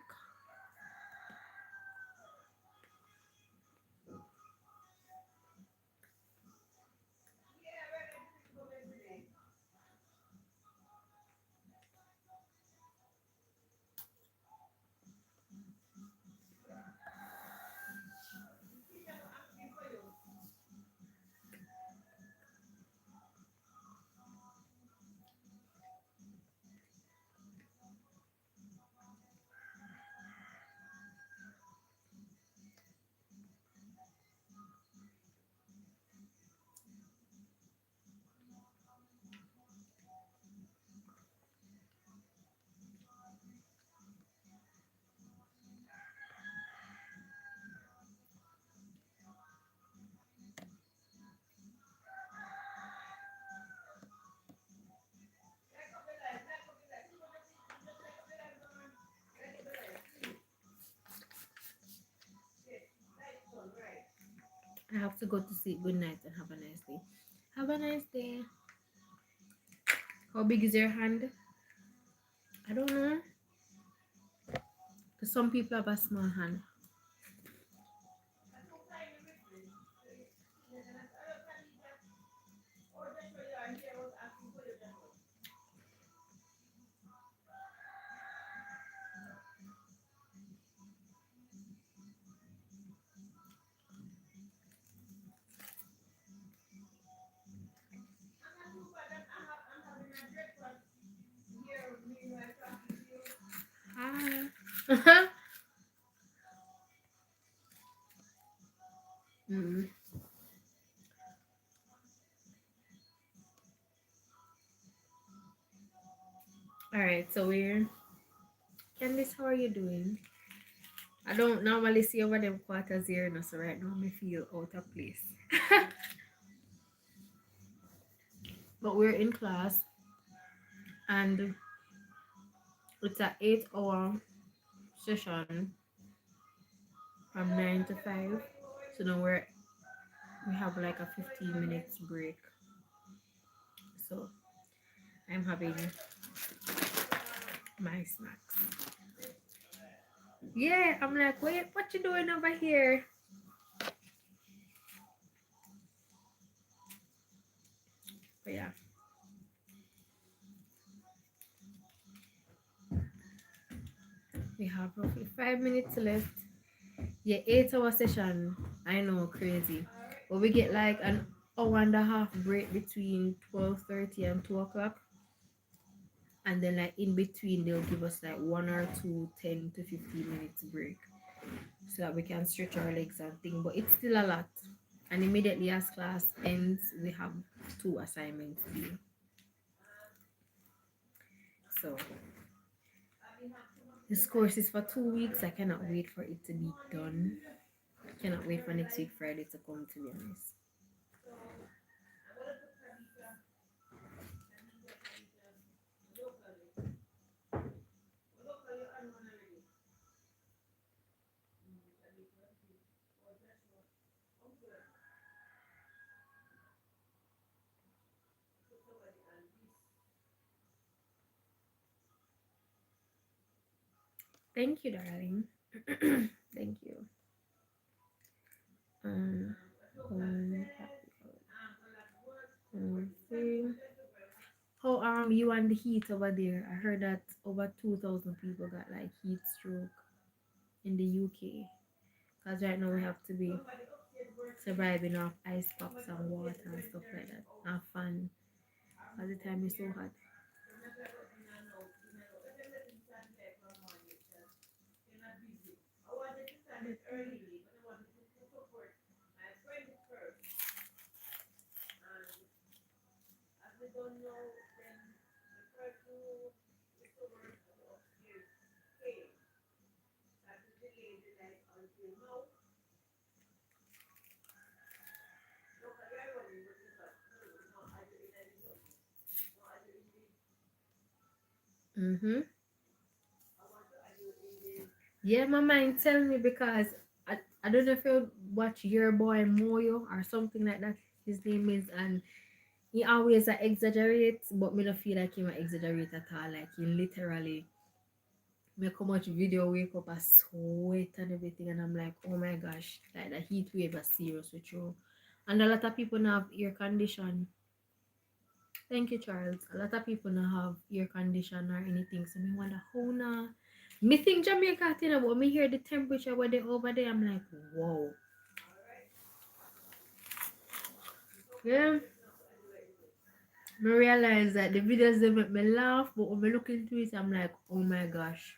I have to go to sleep. Good night and have a nice day. Have a nice day. How big is your hand? I don't know. Because some people have a small hand. Mm. All right, so we're Candice, how are you doing? I don't normally see over them quarters here, no, so right now I feel out of place. But we're in class and it's an 8 hour session from 9 to 5. So now we have like a 15 minutes break. So I'm having my snacks. Yeah, I'm like, wait, what you doing over here? But yeah. We have roughly 5 minutes left. Yeah, 8 hour session. I know, crazy. But we get like an hour and a half break between 12:30 and 2 o'clock. And then like in between they'll give us like 1 or 2 10 to 15 minutes break. So that we can stretch our legs and thing. But it's still a lot. And immediately as class ends, we have 2 assignments due. So this course is for 2 weeks. I cannot wait for it to be done. I cannot wait for next week Friday to come, to be honest. Thank you, darling. Thank you. Um, see. How you and the heat over there? I heard that over 2,000 people got like heat stroke in the UK. Cause right now we have to be surviving off ice packs and water and stuff like that. Have fun. Cause the time is so hot. Mm-hmm. Yeah, my mind tell me because I don't know if you watch Your Boy Moyo or something like that. His name is, and he always exaggerates, but me don't feel like he might exaggerate at all. Like he literally make how much video wake up a sweat and everything, and I'm like, oh my gosh, like the heat wave is serious with you. And a lot of people now have ear condition. Thank you, Charles. A lot of people now have ear condition or anything. So me wonder how now. Me think Jamaica, you know, but me hear the temperature where they over there. I'm like, whoa. Yeah. Me realize that the videos they make me laugh, but when me look into it, I'm like, oh my gosh.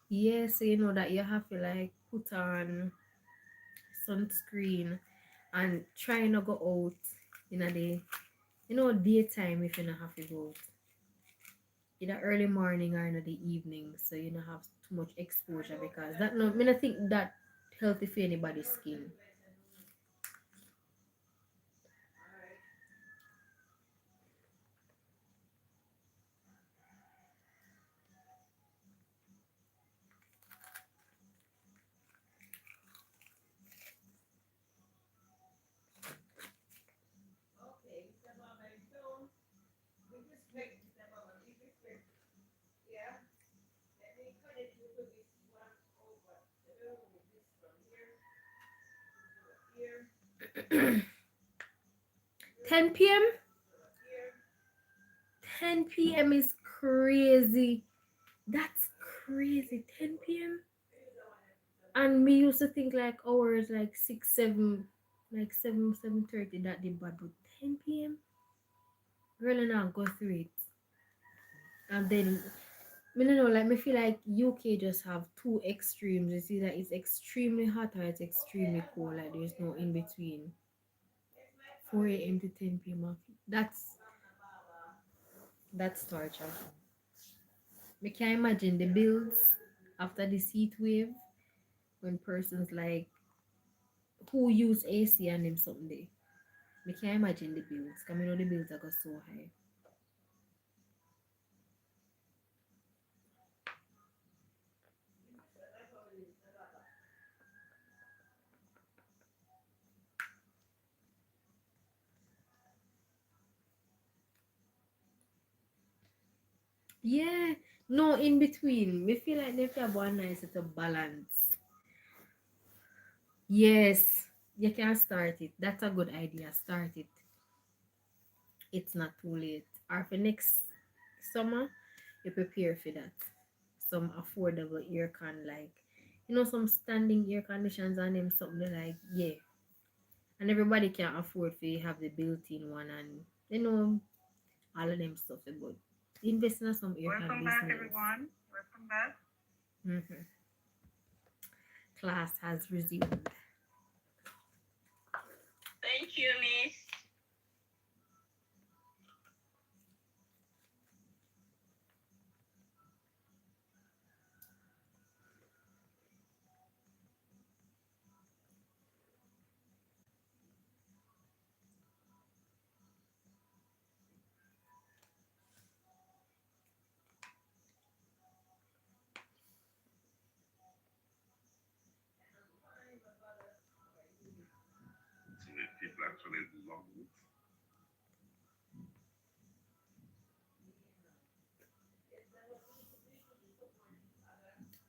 Yeah, so you know that you have to like put on sunscreen and try not go out in a day. You know, daytime if you not have to go out. In the early morning or in the evening, so you don't have too much exposure because that no, I mean, I think that healthy for anybody's skin. Ten p.m. 10 p.m. is crazy. That's crazy. 10 p.m. And me used to think like hours like 6, 7, like 7, 7:30 that the bad, but 10 p.m. Girl, and I'll go through it. And then I don't know, like me feel like UK just have two extremes. You see that it's extremely hot or it's extremely cold. Like there's no in between. 4 a.m. to 10 p.m. That's torture. We can imagine the bills after this heat wave when persons like who use AC and them something day. We can imagine the bills. Cause we know the bills are go so high. Yeah, no in between. We feel like they have one nice little balance. Yes, you can start it. That's a good idea. Start it. It's not too late. Or for next summer, you prepare for that. Some affordable air con, like some standing air conditions and them something like, yeah. And everybody can afford to have the built-in one, and all of them stuff. But invest in some air Welcome back, conditioners. everyone. Welcome back. Class has resumed. Thank you, Miss. So if people actually love it.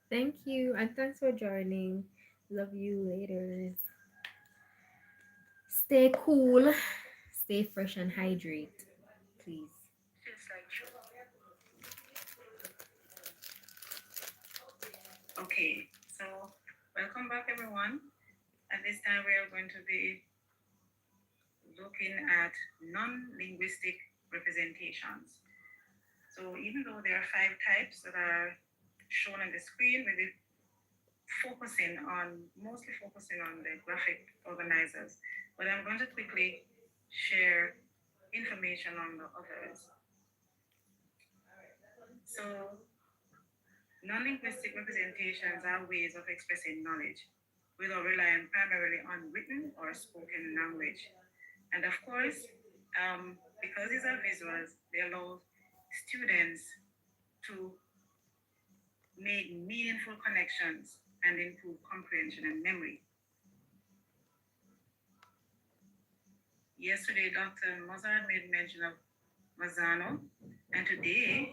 Thank you, and thanks for joining. Love you later. Stay cool, stay fresh, and hydrate, please. Okay, so welcome back, everyone. At this time, we are going to be looking at non-linguistic representations. So even though there are 5 types that are shown on the screen, we'll be mostly focusing on the graphic organizers. But I'm going to quickly share information on the others. So non-linguistic representations are ways of expressing knowledge without relying primarily on written or spoken language. And of course, because these are visuals, they allow students to make meaningful connections and improve comprehension and memory. Yesterday, Dr. Mozart made mention of Mazzano, and today,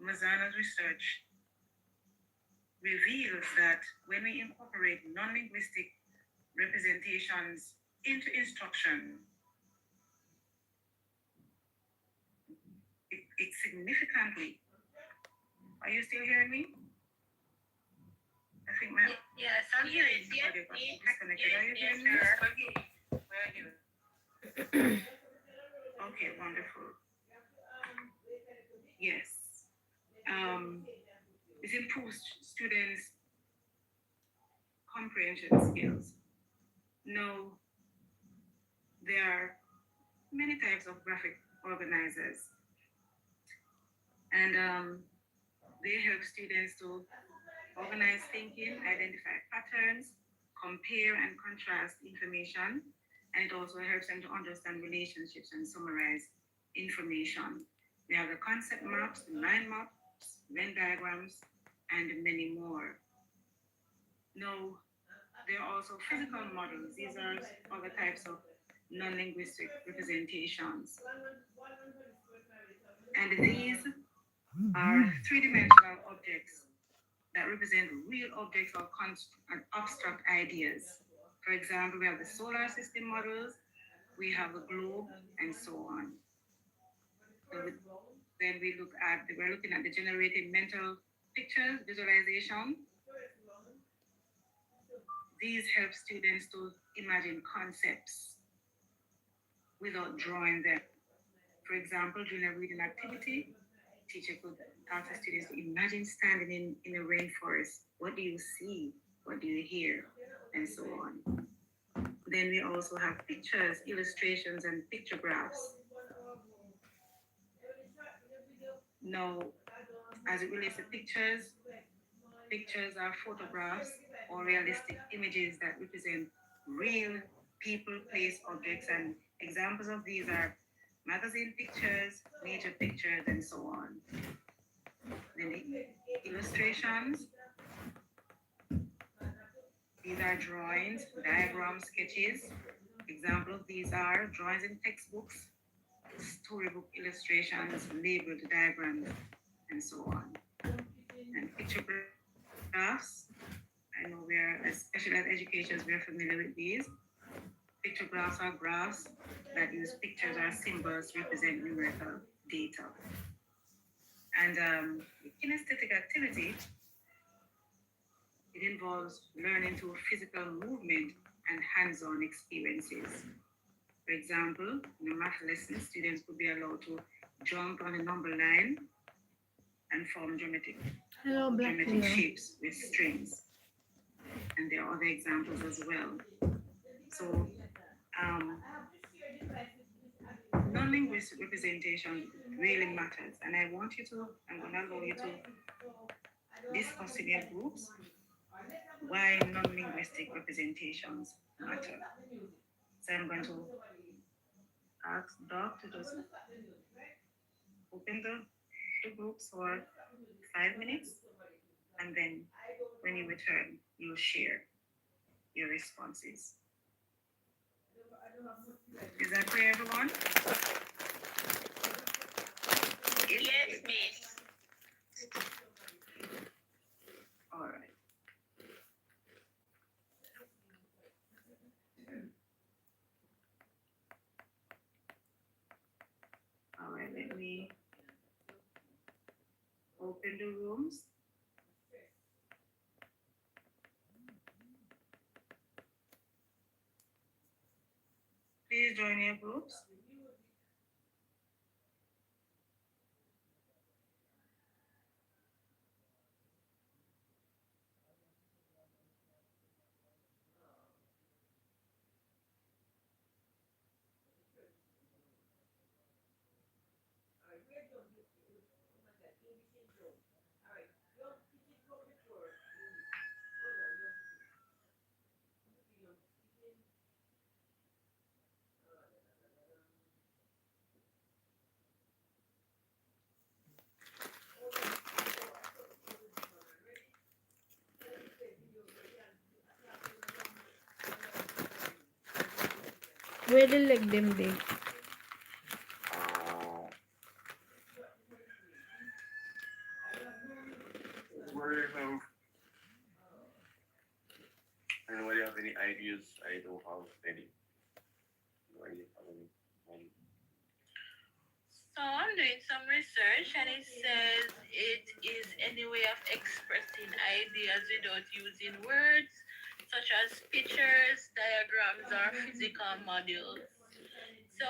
Mazzano's research reveals that when we incorporate non-linguistic representations into instruction, it significantly. Are you still hearing me? I think my Yes, I'm hearing you. audio got disconnected. Are you hearing me? Where are you? Okay, wonderful. Yes. It improves students' comprehension skills. Now, there are many types of graphic organizers, and they help students to organize thinking, identify patterns, compare and contrast information, and it also helps them to understand relationships and summarize information. We have the concept maps, the mind maps, Venn diagrams, and many more. Now, there are also physical models. These are other types of non-linguistic representations. And these are three-dimensional objects that represent real objects or and abstract ideas. For example, we have the solar system models, we have the globe, and so on. Then we're looking at the generated mental pictures, visualization. These help students to imagine concepts without drawing them. For example, during a reading activity, teacher could ask the students to imagine standing in a rainforest. What do you see? What do you hear? And so on. Then we also have pictures, illustrations, and pictographs. Now, as it relates to pictures, pictures are photographs or realistic images that represent real people, place, objects, and examples of these are magazine pictures, nature pictures, and so on. Then the illustrations, these are drawings, diagrams, sketches. Example of these are drawings in textbooks, storybook illustrations, labeled diagrams, and so on. And pictographs, I know especially as educators, we're familiar with these. Pictographs are graphs that use pictures or symbols to represent numerical data. And kinesthetic activity, it involves learning through physical movement and hands-on experiences. For example, in a math lesson, students could be allowed to jump on a number line and form geometric shapes with strings. And there are other examples as well. So, non-linguistic representation really matters. And I'm going to allow you to discuss in your groups why non-linguistic representations matter. So I'm going to ask Doc to just open the groups for 5 minutes, and then when you return, you'll share your responses. Is that clear, everyone? Yes, miss. All right. All right, let me open the rooms. Please join your groups. Where the leg them dey? Anybody have any ideas? I don't have any. Anybody have any? So I'm doing some research and it says it is any way of expressing ideas without using words, such as pictures, diagrams, or physical models. So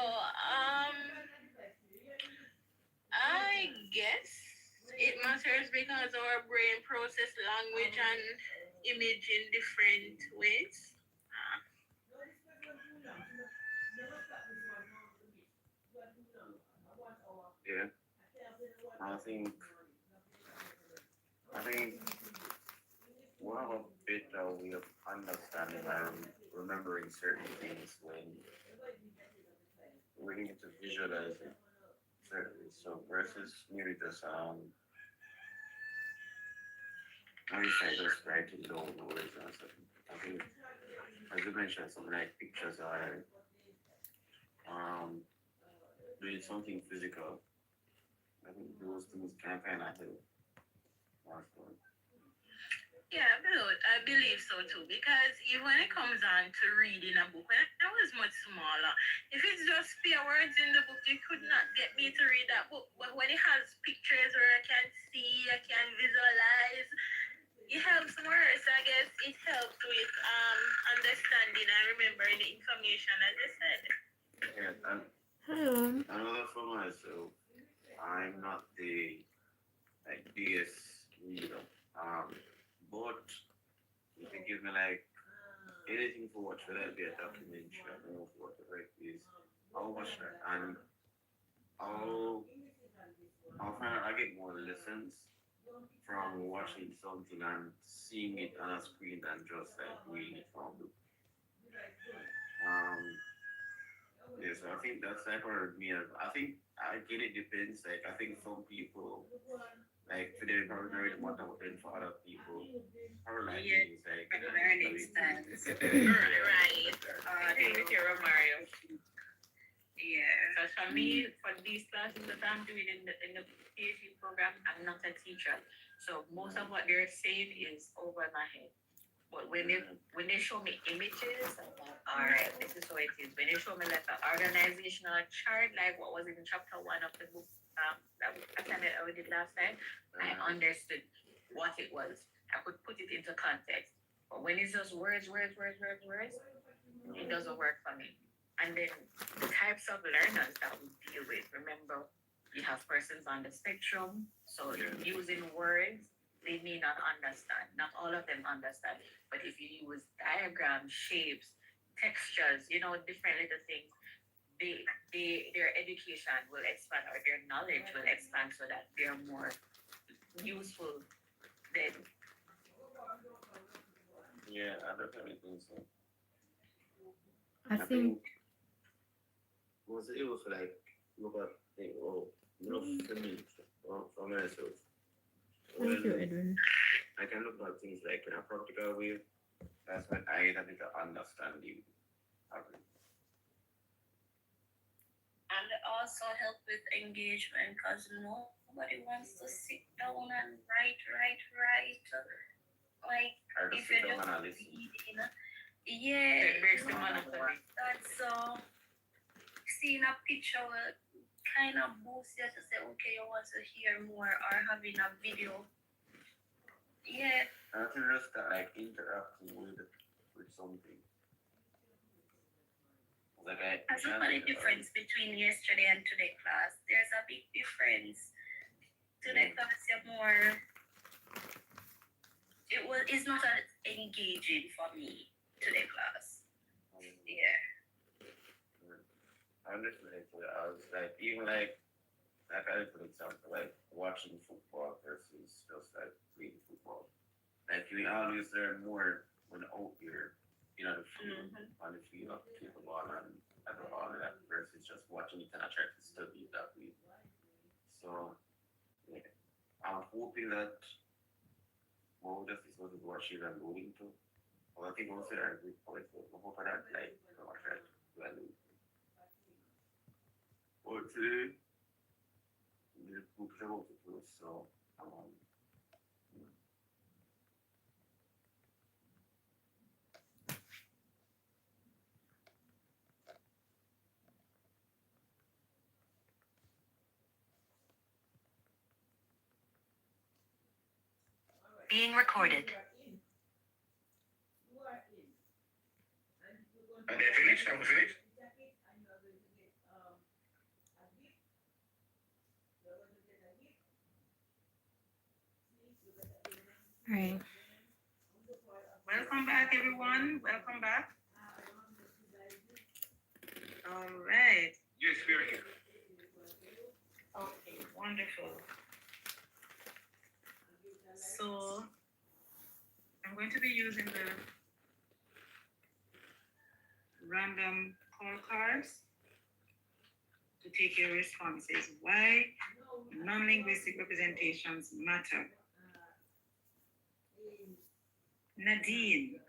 I guess it matters because our brain process language and image in different ways. Yeah. I think one of a better way of understanding and remembering certain things when we need to visualize it. So versus maybe just maybe just writing down the words and stuff. I think as you mentioned, something like pictures are doing something physical I think those things can kind of help. Yeah, I believe so too. Because even when it comes on to reading a book, when I was much smaller, if it's just bare words in the book, you could not get me to read that book. But when it has pictures where I can see, I can visualize, it helps more. So I guess it helped with understanding and remembering the information, as I said. Yeah, and another for myself, I'm not the like biggest reader. But if you give me like anything to watch, whether it be a documentary or whatever it is, I'll watch that and I'll I'll find out I get more lessons from watching something and seeing it on a screen than just like reading it from the um yeah, so I think that's like for me. I think again it depends. Like I think some people like for them probably not really matter what then for other people. Or like Yeah, me, it's like learning styles. Right. Agree with you, Mario. Yeah. So for me, for these classes that I'm doing in the PhD program, I'm not a teacher. So most of what they're saying is over my head. But when they show me images, I'm like, all right, this is how it is. When they show me like an organizational chart, like what was in chapter 1 of the book that I did last time, I understood what it was. I could put it into context. But when it's just words, it doesn't work for me. And then the types of learners that we deal with, remember, you have persons on the spectrum, so using words, they may not understand. Not all of them understand. But if you use diagrams, shapes, textures, different little things, their education will expand or their knowledge will expand so that they're more useful then. yeah, I definitely think so. I think Was it was like look at think for me for myself. thank you, Edwin. I can look at things like in a practical way. That's when I have a understanding of it. And it also help with engagement because nobody wants to sit down and write. Like I just if sit you're down just and listen. reading, yeah, It breaks the monotony. that's seeing a picture will kind of boost you to say, okay, you want to hear more, or having a video. Yeah, I can just like interacting with something. Like as look at the difference between yesterday and today class. There's a big difference. Today class, you're more. It's not as engaging for me today class. Yeah. I'm just like I was like even like I for example like watching football versus just like playing football. Like you always learn more when out here, the field on the field of take the ball and all of that versus just watching it and I try to study it that way. So yeah, I'm hoping that more just is what she's going to. Well, I think also there are good points, but I'm hoping that like I try to value. Or two, the book about it was so Being recorded. Are they finished? Are we finished? Right. Welcome back, everyone. Welcome back. All right. Yes, we are here. Okay, wonderful. So I'm going to be using the random call cards to take your responses. Why non-linguistic representations matter. Nadine.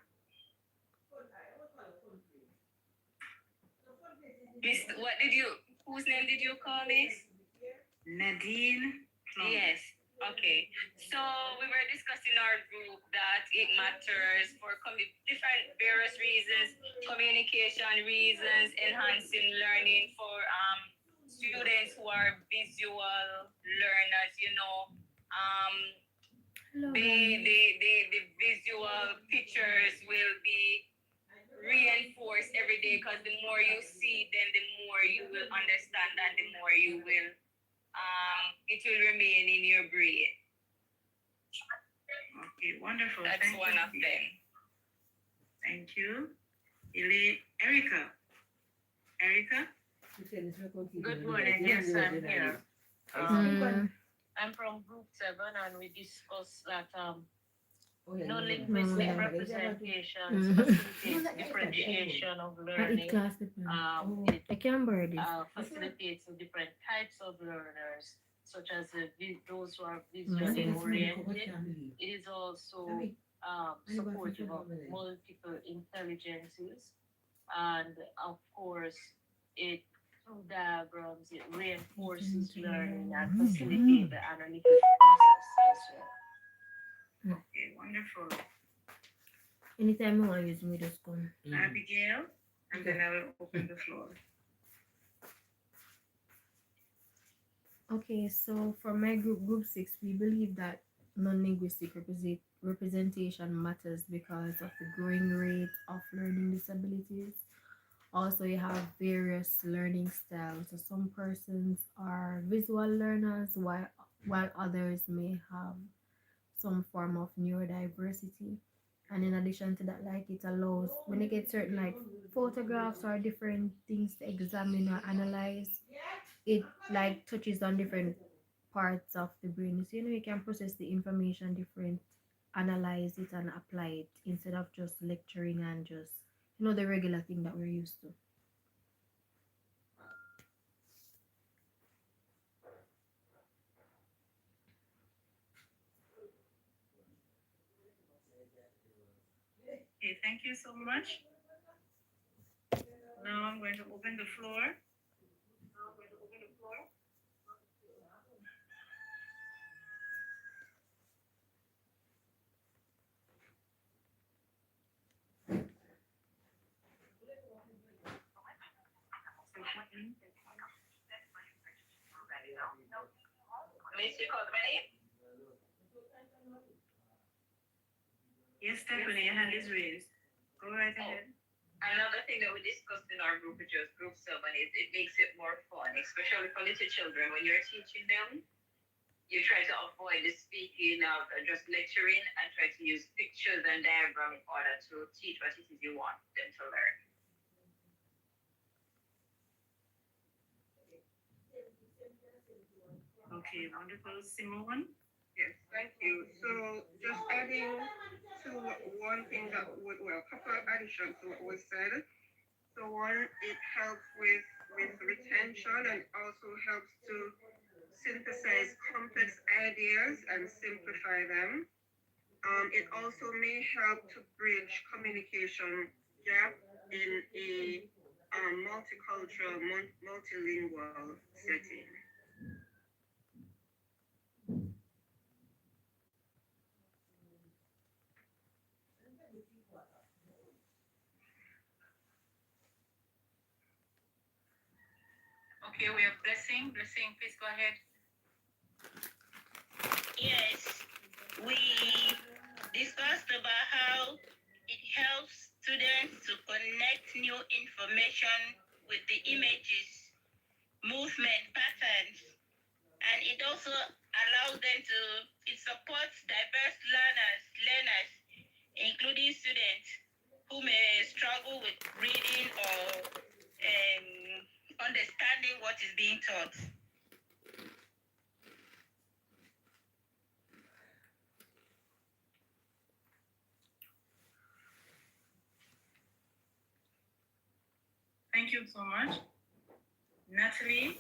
Whose name did you call this? Nadine. Yes. Okay. So we were discussing our group that it matters for different various reasons, communication reasons, enhancing learning for students who are visual learners, you know. The visual pictures will be reinforced every day because the more you see, then the more you will understand and the more you will it will remain in your brain. Okay, wonderful. That's Thank one you. of them. Thank you. Erica. Erica? Good morning. Yes, I'm here. I'm from Group 7, and we discussed that non-linguistic representations facilitates differentiation of learning. It facilitates the different types of learners, such as those who are visually oriented. It is also supportive of multiple intelligences, and of course, it through diagrams it reinforces learning and facilitates the analytic process as well. Okay, wonderful. Anytime you want to use me, just come. Abigail, and then I will open the floor. Okay, so for my group 6, we believe that non-linguistic representation matters because of the growing rate of learning disabilities. Also, you have various learning styles. So some persons are visual learners, while others may have some form of neurodiversity. And in addition to that, like it allows when you get certain like photographs or different things to examine or analyze, it like touches on different parts of the brain. So you can process the information different, analyze it and apply it instead of just lecturing and just the regular thing that we're used to. Okay, thank you so much. Now I'm going to open the floor. Mr. Cosmany? Yes, Stephanie, your hand is raised. Go right ahead. Another thing that we discussed in our group, which was Group 7, is it makes it more fun, especially for little children. When you're teaching them, you try to avoid the speaking of just lecturing and try to use pictures and diagrams in order to teach what it is you want them to learn. Okay, wonderful. Simone? Yes, thank you. So just adding to one thing that a couple of additions to what was said. So one, it helps with retention and also helps to synthesize complex ideas and simplify them. It also may help to bridge communication gap in a multicultural, multilingual setting. Okay, we have Blessing. Blessing, please go ahead. Yes, we discussed about how it helps students to connect new information with the images, movement patterns, and it also allows them it supports diverse learners, including students who may struggle with reading or understanding what is being taught. Thank you so much. Natalie,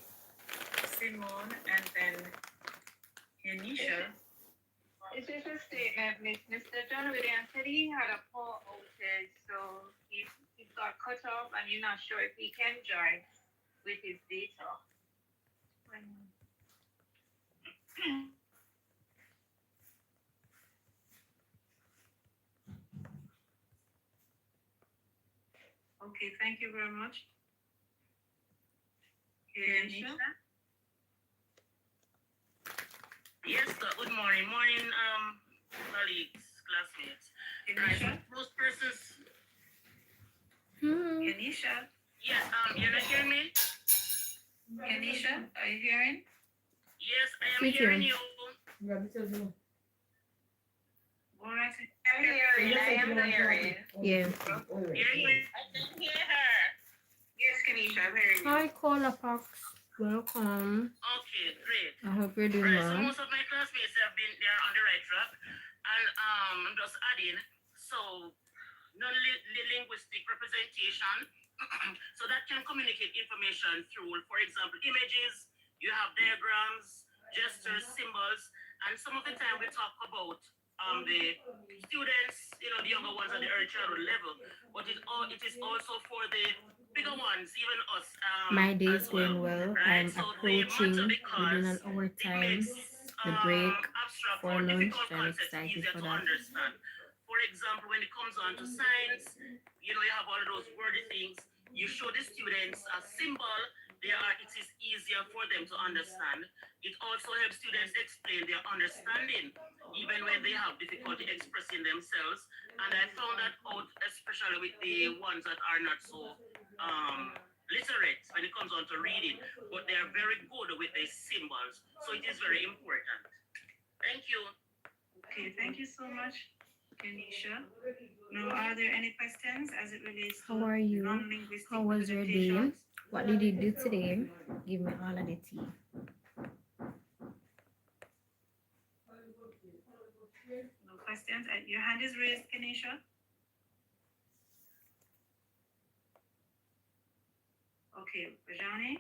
Simone, and then Yanisha. It's just a statement, Mr. John Williams said he had a poor outage, so he got cut off and you're not sure if he can join with his data. Okay, thank you very much. Kenisha? Yes, good morning. Morning, colleagues, classmates. Kenisha? Most persons. Kenisha? Yes, you're not hearing me? Kenisha, are you hearing? Yes, I am Speak hearing here. you. Alright. I'm hearing. I am hearing. Yeah. You're hearing? I can hear her. Yes, Kenisha, I'm hearing you. Hi, Colapox. Welcome. Okay, great. I hope you're doing Right, so well. most of my classmates they're on the right track, and I'm just adding so non-linguistic representation, so that can communicate information through, for example, images. You have diagrams, gestures, symbols, and some of the time we talk about the students, the younger ones at the early childhood level, but it is also for the bigger ones, even us. My day is as well, going well. right? I'm So approaching the within an hour it time makes the break abstract for or lunch. difficult I'm concepts excited easier for to that. understand. For example, when it comes on to science, you have all of those wordy things. You show the students a symbol. It is easier for them to understand. It also helps students explain their understanding, even when they have difficulty expressing themselves. And I found that out, especially with the ones that are not so literate when it comes on to reading, but they are very good with the symbols. So it is very important. Thank you. Okay, thank you so much, Kenisha. Now, are there any questions as it relates to How are you? non-linguistic How was your day? representations? What did you do today? Give me all of the tea. No questions? Your hand is raised, Kenisha. Okay, Rajani?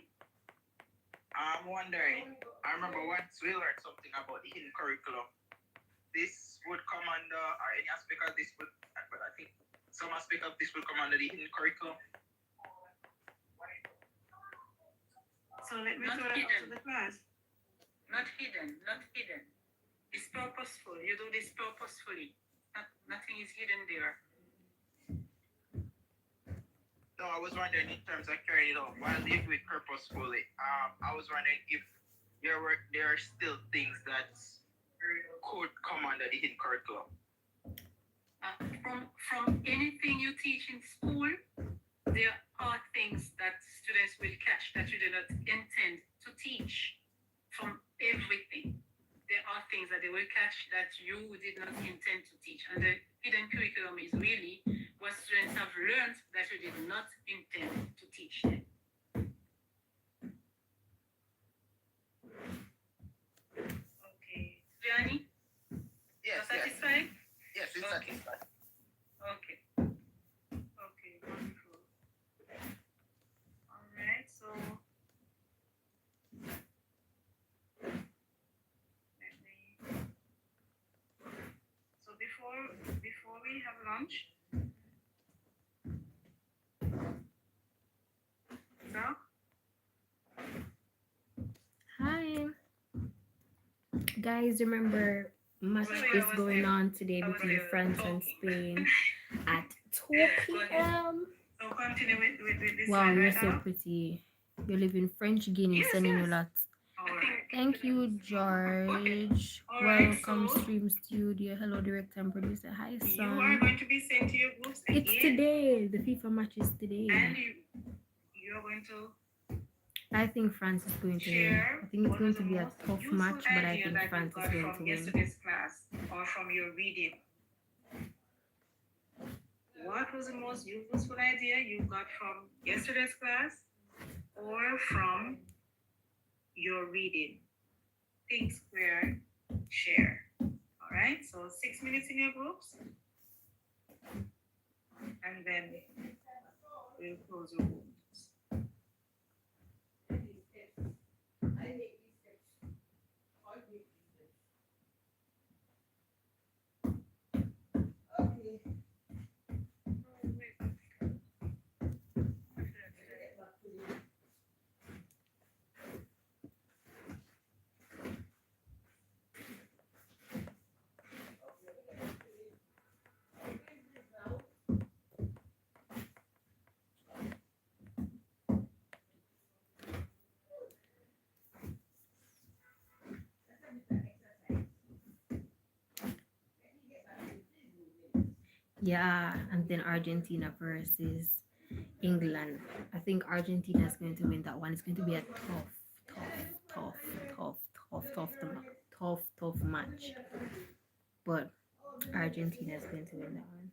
I'm wondering, I remember once we learned something about the hidden curriculum. This would come under, or any aspect of this would, but I think some aspect of this will come under the hidden curriculum. So let me Not throw that out hidden. to the class. Not hidden, not hidden. It's purposeful. You do this purposefully. Nothing is hidden there. No, I was wondering in terms of carrying it out, while they do it purposefully, I was wondering if there are still things that could come under the hidden curriculum. From anything you teach in school, there are things that students will catch that you did not intend to teach. From everything, there are things that they will catch that you did not intend to teach. And the hidden curriculum is really what students have learned that you did not intend to teach them. Okay. Johnny, Yes, satisfied? Yes, it's Okay. satisfied. Okay. Okay, wonderful. All right, so before we have lunch, so Hi. Guys, remember match is going on today between France and Spain at 2 p.m. so continue with this Wow, one you're right so now. pretty. You live in French Guinea, Yes, sending you yes. lots. All right. Thank you, George. All right, Welcome, so- Stream Studio. Hello, director and producer. Hi, You are son. going to be sent to your groups It's again, today. The FIFA match is and today. you're going to I think France is going to win. share I think it's what going was to the be a most tough useful match, but I idea think that you France is got going from to win. yesterday's class or from your reading. What was the most useful idea you got from yesterday's class or from your reading? Think, square, share. All right, so 6 minutes in your groups, and then we'll close your rooms. Yeah, and then Argentina versus England. I think Argentina is going to win that one. It's going to be a tough, tough, tough, tough, tough match. But Argentina is going to win that one.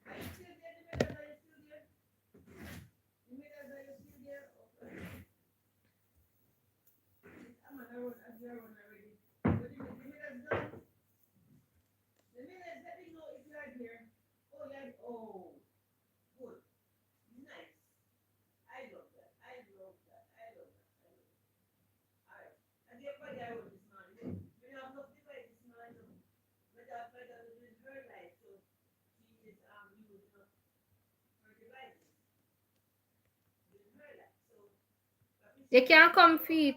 They can't come feet.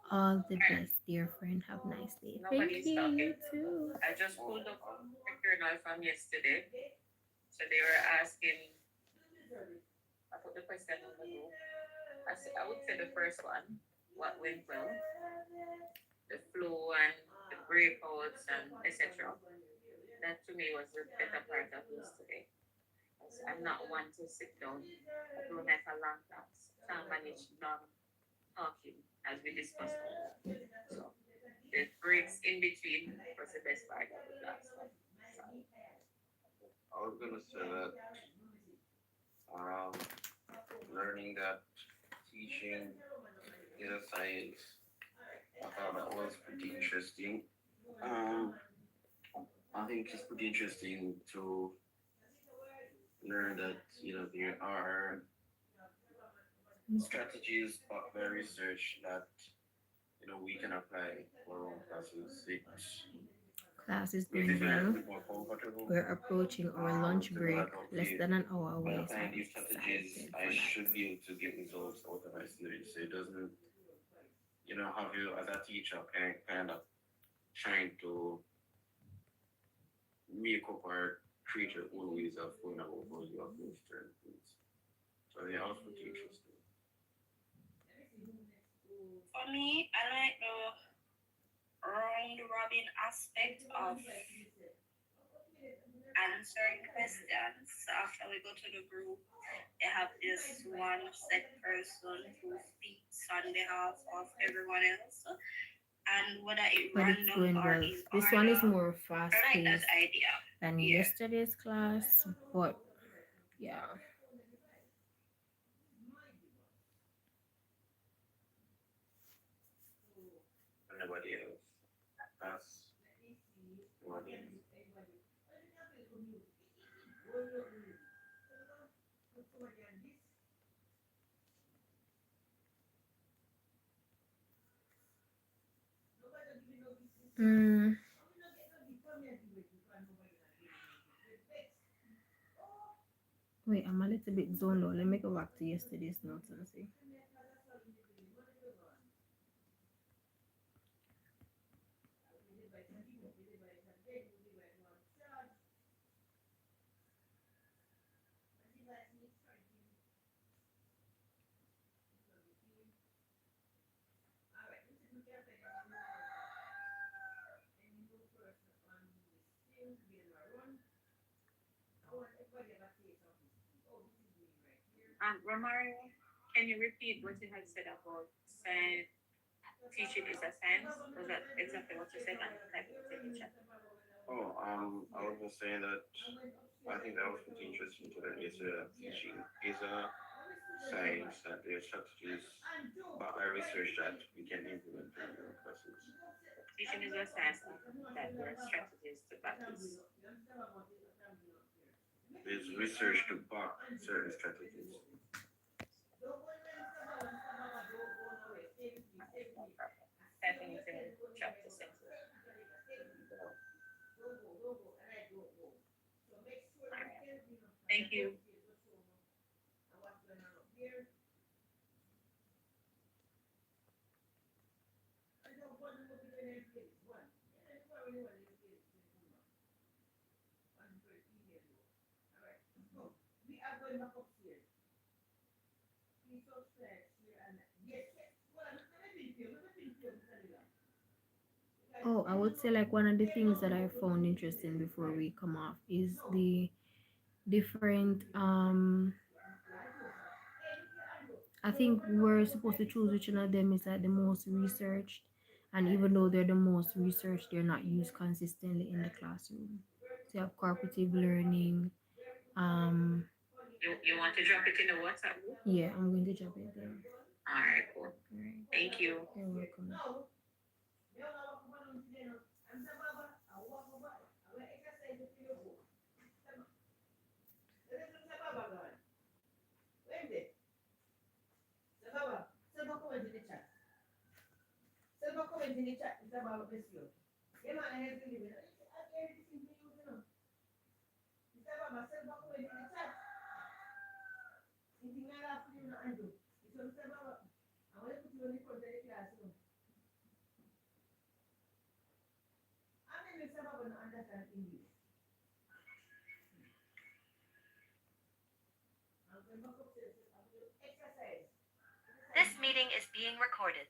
All the best, dear friend. Have a nice day. Thank Nobody's you. talking. You too. I just pulled up a journal from yesterday. So they were asking, I put the question on the group. I would say the first one, what went well, the flow and the breakouts and etc. That to me was the better part of yesterday. 'Cause I'm not one to sit down. I don't like a long class. Can't manage long talking as we discussed earlier. So the breaks in between was the best part of the class. So, I was gonna say that um, learning that teaching data science, I thought that was pretty interesting. Um, I think it's pretty interesting to learn that there are strategies backed by research that we can apply for our own classes. It Class is makes going it feel a well. bit more comfortable. We're approaching our lunch To know break. that Less okay, than an hour by away. So applying I'm these strategies, excited I for that. should be able to get results out of my students. So it doesn't, have you as a teacher kind of trying to make up or create your own ways of going about how you approach certain things. So yeah, I was pretty interesting. For me, I like the round robin aspect of answering questions. So after we go to the group, they have this one set person who speaks on behalf of everyone else. And whether it But it's random going or well. in This one is order, more fast I like that paced idea. than Yeah. yesterday's class. But yeah. Anybody else? Pass. Nobody else? Mm. Wait, I'm a little bit zoned out. Let me go back to yesterday's notes and see. Romario, can you repeat what you had said about science? Teaching is a science. Was that exactly what you said? And type it in the chat. Oh, I was just saying that I think that was pretty interesting to learn. It's teaching is a science and there are strategies but I research that we can implement in our classes. Teaching is a science that there are strategies to practice. There's research to back certain strategies. Typing it in the chat to send it. Thank you. Oh, I would say like one of the things that I found interesting before we come off is the different I think we're supposed to choose which one of them is like the most researched, and even though they're the most researched, they're not used consistently in the classroom. So you have cooperative learning. Um, You want to drop it in the WhatsApp group? yeah, I'm going to drop it there. All right, cool. All right. Thank you. You're welcome. This meeting is being recorded.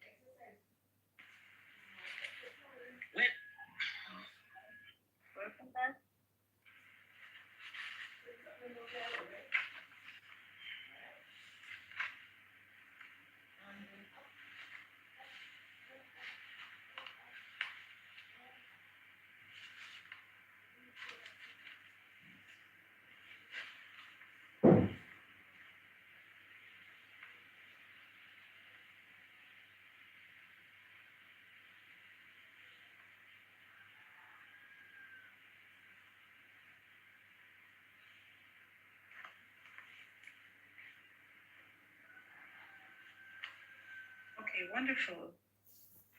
Okay, wonderful.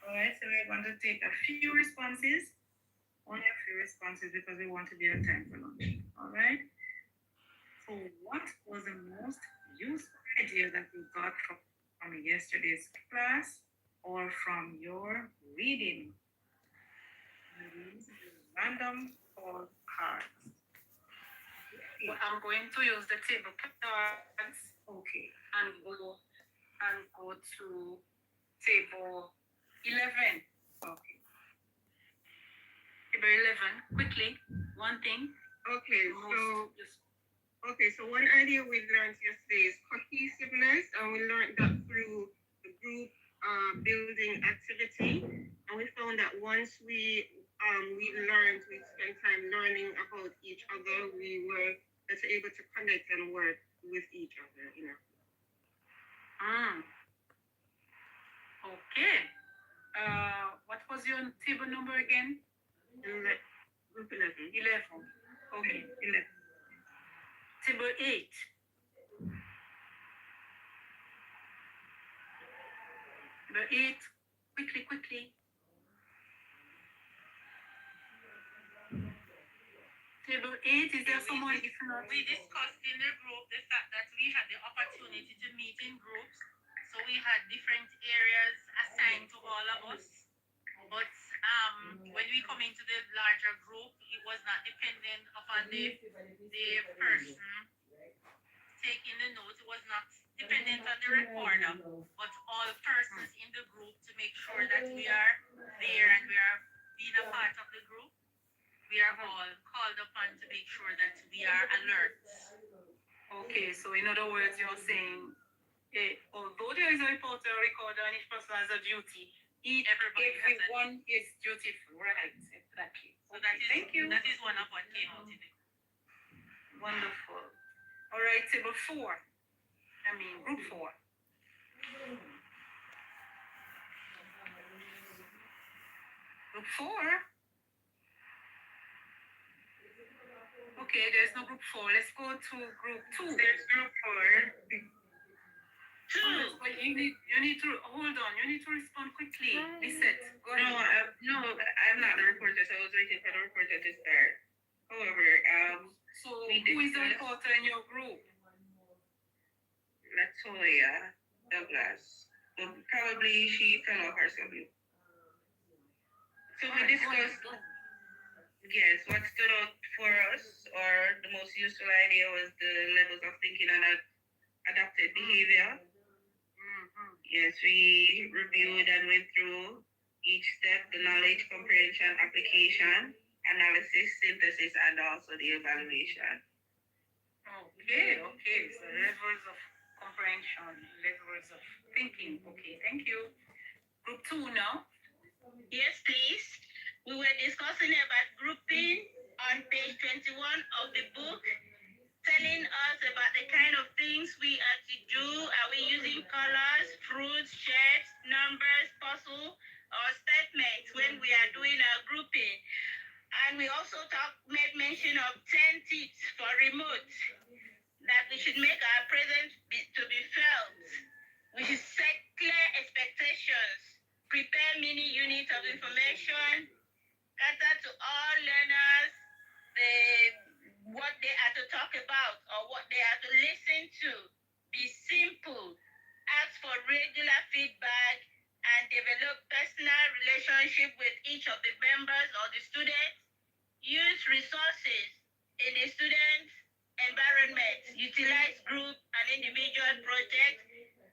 All right, so we're going to take a few responses, only a few responses because we want to be on time for lunch. All right. So, what was the most useful idea that you got from yesterday's class or from your reading? Random or cards? Well, I'm going to use the table cards. Okay. And go to table 11. Okay. Table 11. Quickly, one thing. So one idea we learned yesterday is cohesiveness, and we learned that through the group building activity. And we found that once we spent time learning about each other, we were better able to connect and work with each other, Okay. What was your table number again? Group 11. 11. Okay, 11. Table 8. Table 8. Quickly. Table 8, is there someone if not? We discussed in the group the fact that we had the opportunity to meet in groups. So we had different areas assigned to all of us. But when we come into the larger group, it was not dependent upon the person taking the notes. It was not dependent on the recorder, but all persons in the group to make sure that we are there and we are being a part of the group. We are all called upon to make sure that we are alert. Okay, so in other words, you're saying, although there is a reporter, a recorder, and each person has a duty, everyone is dutiful, right? Exactly. So that is, thank you. That is one of what came out in it. Wonderful. All right, table 4. Group 4. Group 4. Okay, there's no group 4. Let's go to group 2. There's group 4. 2. But you need to hold on. You need to respond quickly. Lisette, go ahead. I'm not the reporter, so I was waiting for the reporter to start. However, so who is the reporter in your group? Latoya Douglas. Probably she fell off her something. So we discussed, yes, what stood out for us, or the most useful idea was the levels of thinking and adapted behavior. Yes, we reviewed and went through each step, the knowledge, comprehension, application, analysis, synthesis, and also the evaluation. Okay, okay. So levels of comprehension, levels of thinking. Okay, thank you. Group 2 now. Yes, please. We were discussing about grouping on page 21 of the book, telling us about the kind of things we are to do. Are we using colors, fruits, shapes, numbers, puzzle, or statements when we are doing our grouping? And we also made mention of 10 tips for remote, that we should make our presence to be felt. We should set clear expectations, prepare mini units of information, cater to all learners, what they are to talk about or what they are to listen to. Be simple, ask for regular feedback, and develop personal relationship with each of the members or the students. Use resources in the students' environment. Utilize group and individual projects.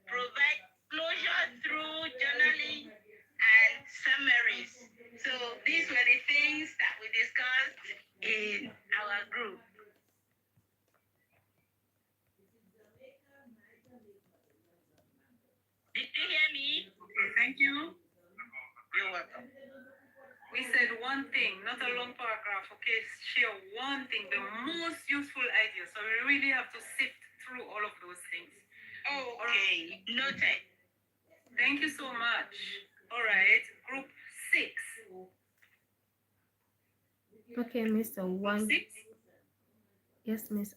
Provide closure through journaling and summaries. So these were the things that we discussed in our group. Did you hear me? Okay, thank you. You're welcome. We said one thing, not a long paragraph. Okay, share one thing, the most useful idea. So we really have to sift through all of those things. Oh, okay. Noted. Thank you so much. All right, group 6. Okay, Miss. So one. 6? Yes, Miss.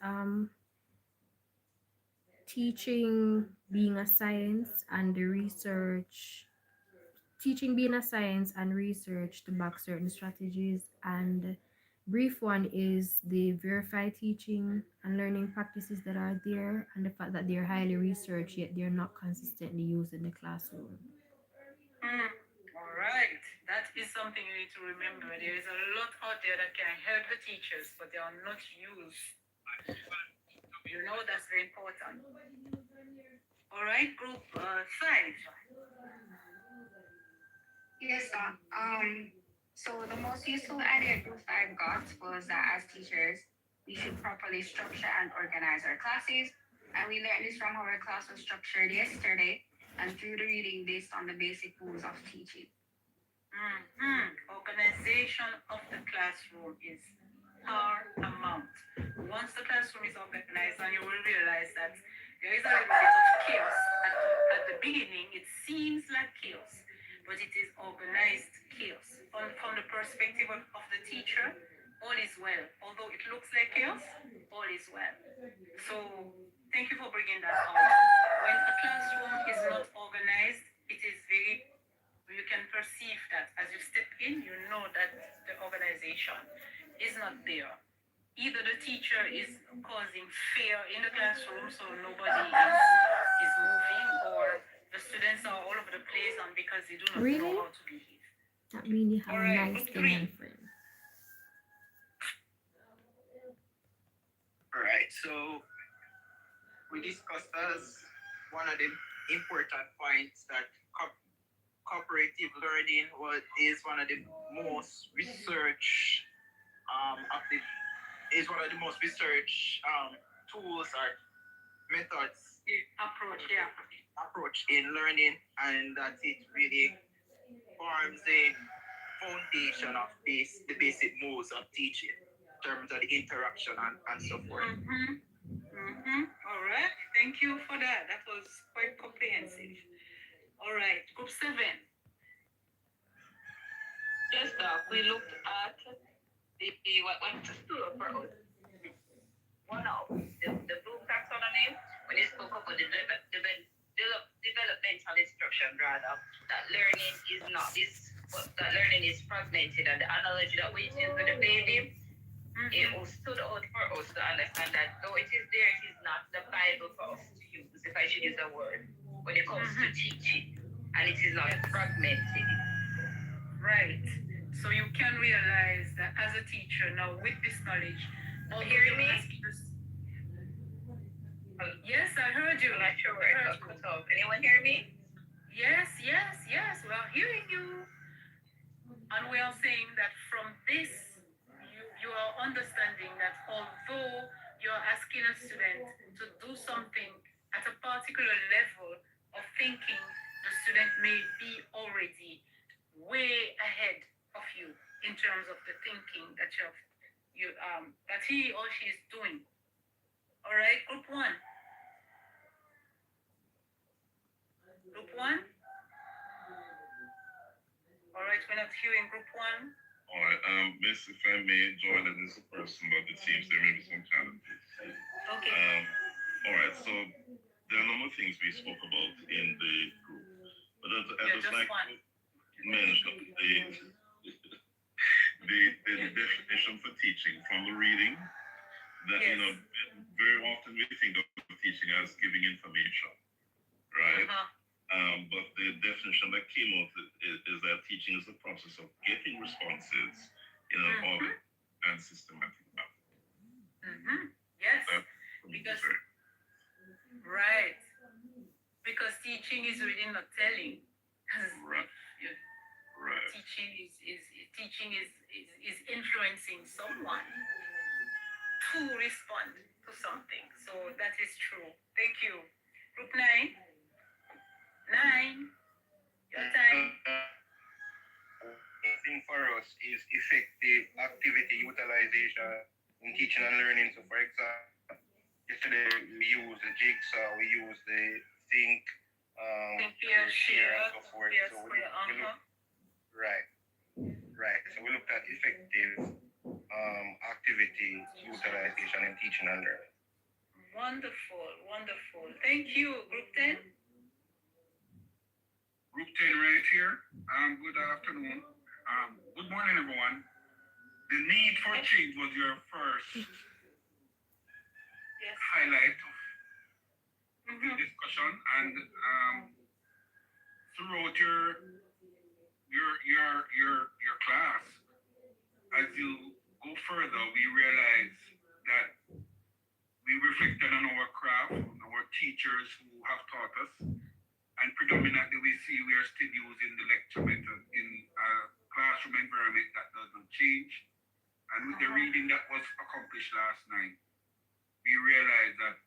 Teaching being a science and the research. Teaching being a science and research to back certain strategies, and brief one is the verified teaching and learning practices that are there, and the fact that they're highly researched yet they're not consistently used in the classroom. All right, that is something you need to remember. There is a lot out there that can help the teachers, but they are not used. You know, that's very important. All right, group 5. Yes, sir. So the most useful idea Group 5 got was that as teachers, we should properly structure and organize our classes. And we learned this from how our class was structured yesterday and through the reading based on the basic rules of teaching. Organization of the classroom is paramount. Once the classroom is organized, and you will realize that there is a little bit of chaos. At the beginning, it seems like chaos, but it is organized chaos. From the perspective of the teacher, all is well. Although it looks like chaos, all is well. So thank you for bringing that out. When a classroom is not organized, it is you can perceive that as you step in, you know that the organization is not there. Either the teacher is causing fear in the classroom, so nobody is moving, or the students are all over the place and because they do not know how to behave. That means you have a nice thing, friend. All right, so we discussed as one of the important points that cooperative learning is one of the most research tools or methods approach in learning, and that it really forms a foundation of the basic modes of teaching in terms of the interaction and so forth. All right, thank you for that. That was quite comprehensive. All right, group 7. Yes, we looked at what went to school for us. One of the Bloom taxonomy, when it spoke about the developmental instruction, rather, that learning is not this, but that learning is fragmented, and the analogy that we use with the baby, it stood out for us to understand that though it is there, it is not the Bible for us to use, if I should use a word, when it comes to teaching, and it is not fragmented. Right. So you can realize that as a teacher now with this knowledge. Oh, hearing me? Yes, I heard you. I'm not sure where it got cut off. Anyone hear me? Yes. We are hearing you. And we are saying that from this, you are understanding that although you're asking a student to do something at a particular level of thinking, the student may be already way ahead of you in terms of the thinking that that he or she is doing. All right, group one. Group one. All right, we're not hearing group one. All right, Miss, if I may join as a person, but it seems there may be some challenges. Okay. All right, so there are a number of things we spoke about in the group, but I'd just like to mention the definition for teaching from the reading. That very often we think of teaching as giving information, right? But the definition that came out is that teaching is the process of getting responses in an order and systematic manner. Yes, because because teaching is really not telling. Right. Teaching is influencing someone to respond to something. So that is true. Thank you. Group 9. 9. Your time. Thing for us is effective activity utilization in teaching and learning. So, for example, yesterday we used the jigsaw, we used the think, share, and so forth. So we look, right. So we looked at effective activity utilization in teaching and learning. Wonderful. Thank you. Group 10. Group 10 right here. Good afternoon. Good morning, everyone. The need for change was your first highlight of the discussion, and throughout your class, as you go further, we realize that we reflected on our craft, on our teachers who have taught us, and predominantly we see we are still using the lecture method in a classroom environment that doesn't change. And with the reading that was accomplished last night, we realized that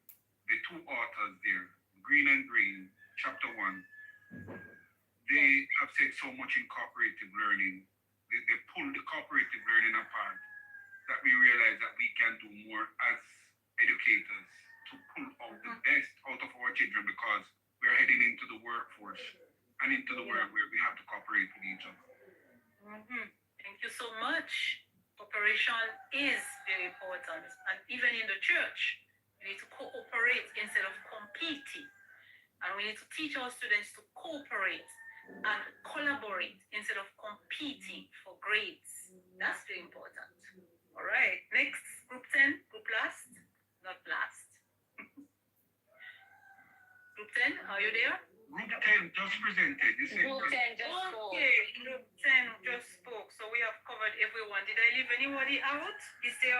the two authors there, Green and Green, chapter 1, they have said so much in cooperative learning. They pull the cooperative learning apart, that we realize that we can do more as educators to pull out the best out of our children, because we're heading into the workforce and into the world where we have to cooperate with each other. Thank you so much. Cooperation is very important. And even in the church, we need to cooperate instead of competing. And we need to teach our students to cooperate and collaborate instead of competing for grades. That's very important. All right, next, group 10, group last, not last. Group 10, are you there? Group 10 just presented. You said Group 10 just spoke. Okay, Group 10 just spoke. So we have covered everyone. Did I leave anybody out? Is there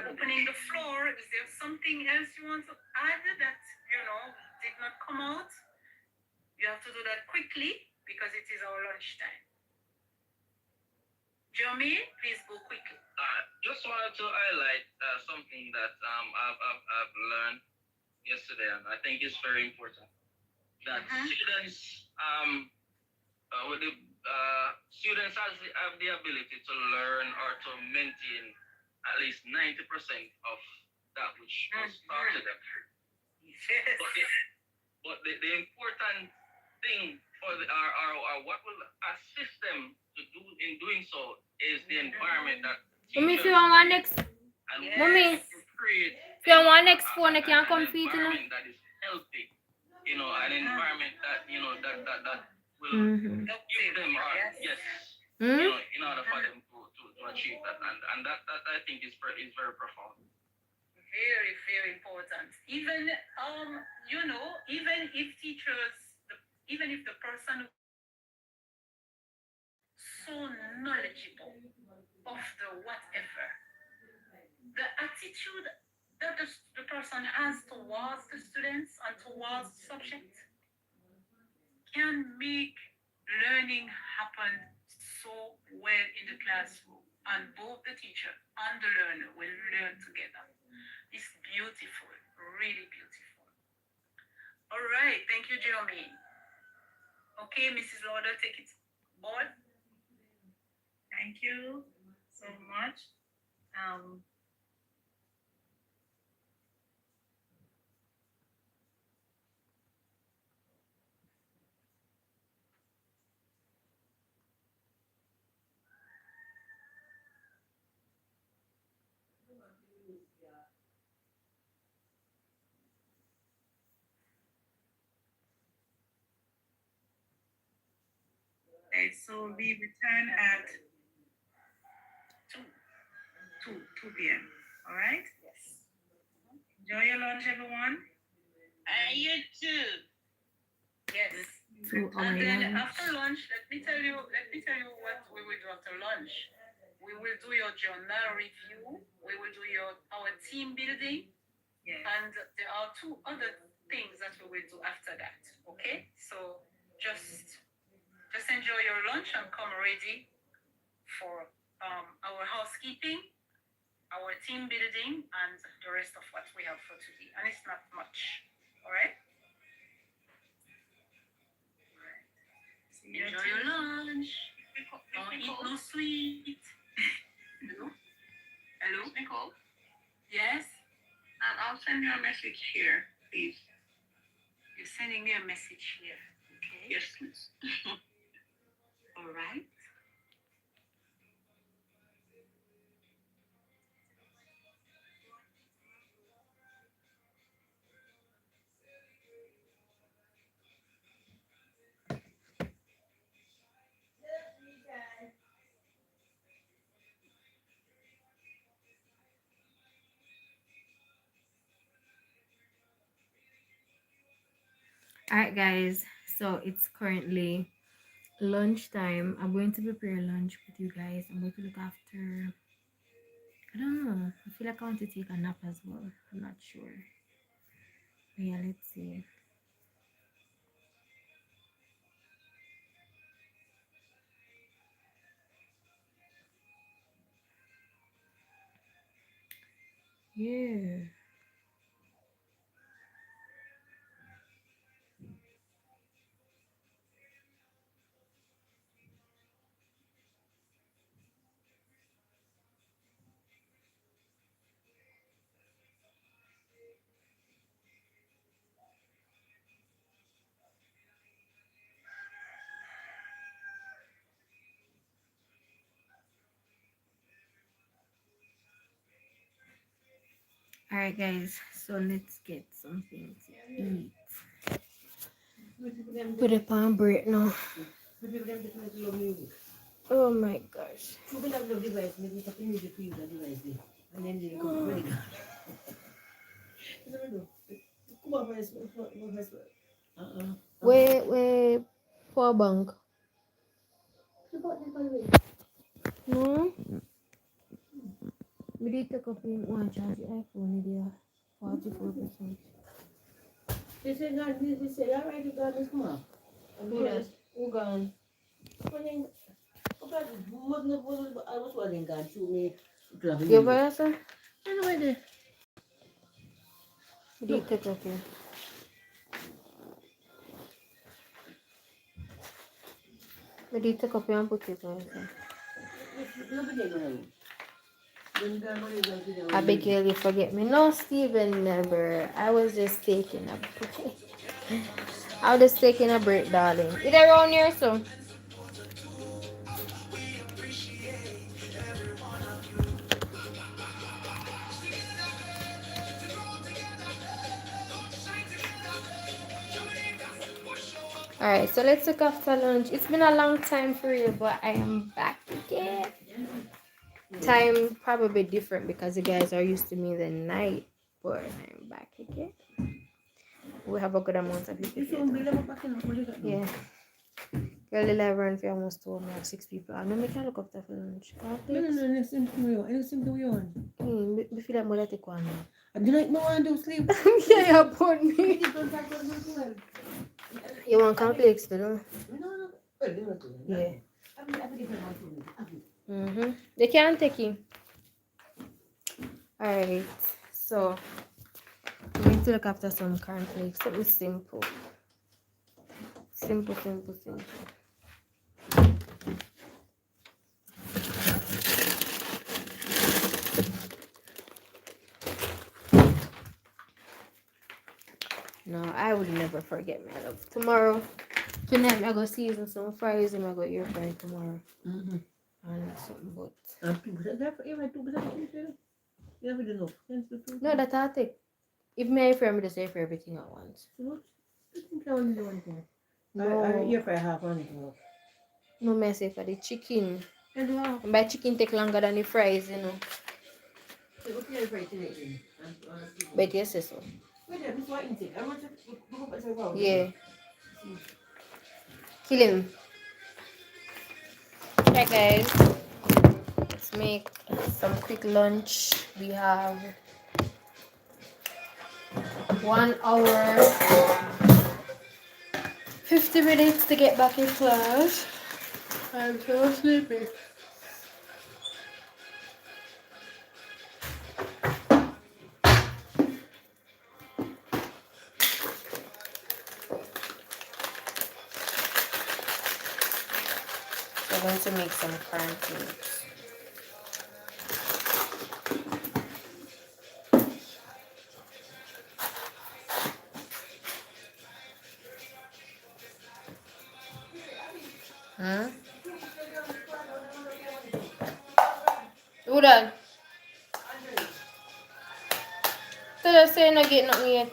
opening the floor? Is there something else you want to add that, did not come out? You have to do that quickly because it is our lunch time. Jeremy, please go quickly. Just wanted to highlight something that I've learned yesterday, and I think it's very important. That students, with the students have the ability to learn or to maintain at least 90% of that which was taught to them. But the important thing for what will assist them to do in doing so is the environment that Mommy, if you want next, Mommy, if you want next phone, I can't come feed you. That is healthy, an environment that that will give them in order for them to achieve that, and that I think is very profound. Very, very important. Even even if the person so knowledgeable of the whatever, the attitude that the person has towards the students and towards the subject can make learning learning happened so well in the classroom, and both the teacher and the learner will learn together. It's beautiful, really beautiful. All right, thank you, Jeremy. Okay, Mrs. Lauder, take it board. Thank you so much. Okay, so we return at 2 p.m. All right? Yes. Enjoy your lunch, everyone. And you too. Yes. So, And then after lunch, let me tell you what we will do after lunch. We will do your journal review. We will do our team building. Yes. And there are 2 other things that we will do after that. Okay? So just enjoy your lunch and come ready for our housekeeping, our team building, and the rest of what we have for today. And it's not much. All right? Enjoy your lunch. Don't eat no sweet. Hello? Hello? Nicole, Yes? I'll send you a message here, please. You're sending me a message here. Okay? Yes, please. All right. All right, guys. So it's currently lunchtime. I'm going to prepare lunch with you guys. I'm going to look after. I don't know. I feel like I want to take a nap as well. I'm not sure. But yeah, let's see. Yeah. All right, guys. So let's get something to eat. Put it on break now. Oh my gosh. Wait, power bank. No? We did take up in one charge the iPhone there. 44%. They said, God, they said, all right, you got this, come on. Who gone? I was running God to me. Your brother? I know where they. We did take up here. We did take up here and put it on. Abigail, you forget me. No, Stephen, never. I was just taking a break. I was just taking a break, darling. Is it around here, so? Alright, so let's look after lunch. It's been a long time for you, but I am back again. Time probably different because you guys are used to me the night, but I'm back again. We have a good amount of people here. Yeah. Girl, 11 for almost 2, we have 6 people. I know we can look up there for lunch. No, listen to me. Listen to me. We feel like more like one. I do not know I do sleep. Yeah, you put me. You want complex, you know? Yeah. They can't take him. Alright, so I'm going to look after some cornflakes. Something simple. Simple. No, I would never forget my love. Tomorrow, tonight I go season some fries and I go air fry tomorrow. And something but. No, that's I take. If me air fry, I just air fry everything at once. No messy for the chicken. By chicken take longer than the fries, you know. But yes, so. Yeah. Kill him. Right, guys. Let's make some quick lunch. We have 1 hour 50 minutes to get back in class. I'm so sleepy. We're going to make some cornflakes. Who that? Tell us say not get nothing yet.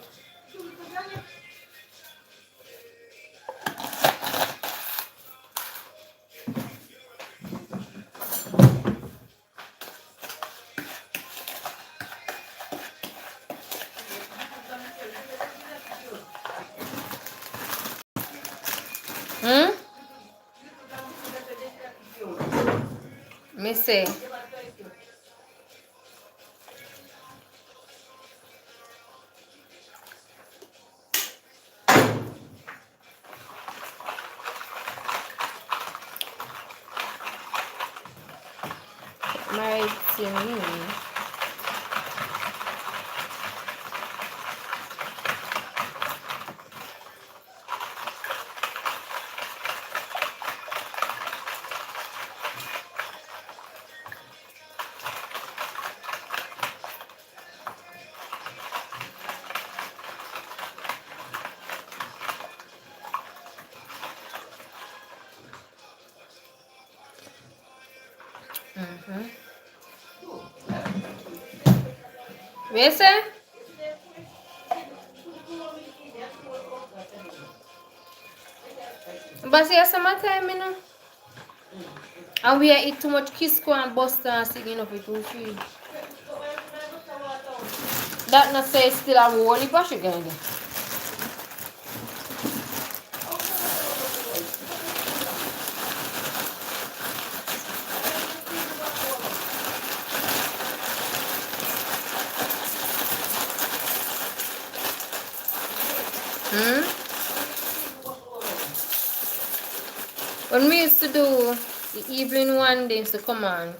Me say. Married to me. What you say? But see, summertime, you know. And we eat too much Kisco and Buster and singing up it too free. That not say it's still a holy bash again. When we used to do the evening one, they used to come on.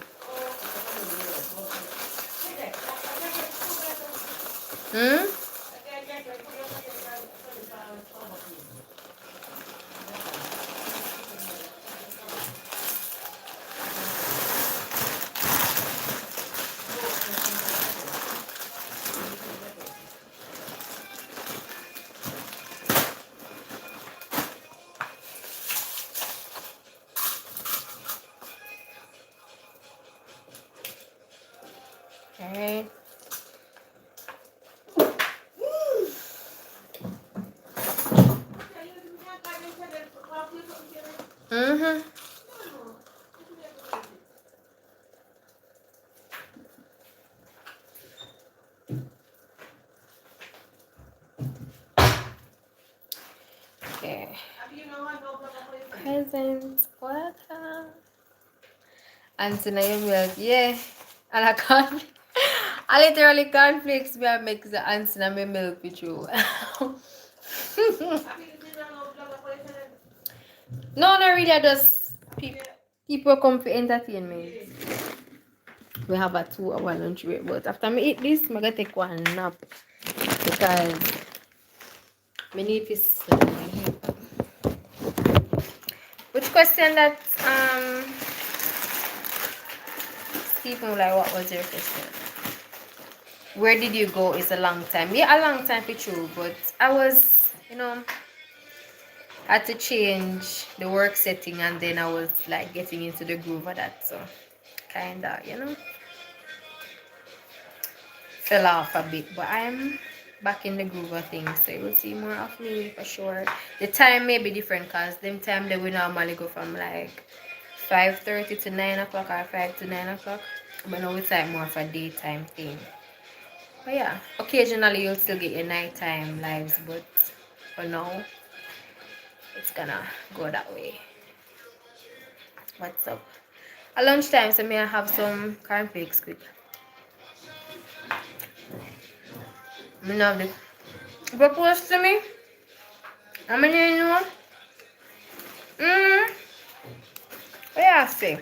Alright. Okay. Presents. Welcome. And tonight milk, yeah. And I can't. I literally cornflakes me and make the ants and my milk with you. No, not really. I just people come for entertainment. We have a 2 hour lunch break, but after me eat this, I'm gonna take one nap because me need to sleep. Which question that Stephen, like, what was your question? Where did you go? It's a long time. Yeah, a long time for true, but I was, had to change the work setting, and then I was like getting into the groove of that, so kinda, fell off a bit, but I'm back in the groove of things, so you will see more of me for sure. The time may be different because them time they we normally go from like 5:30 to 9 o'clock or 5 to 9 o'clock, but now it's like more of a daytime thing. But yeah, occasionally you'll still get your nighttime lives, but for now it's gonna go that way. What's up? At lunchtime, so may I have some cornflakes quick. Me love the propose to me. How many you know? What you say?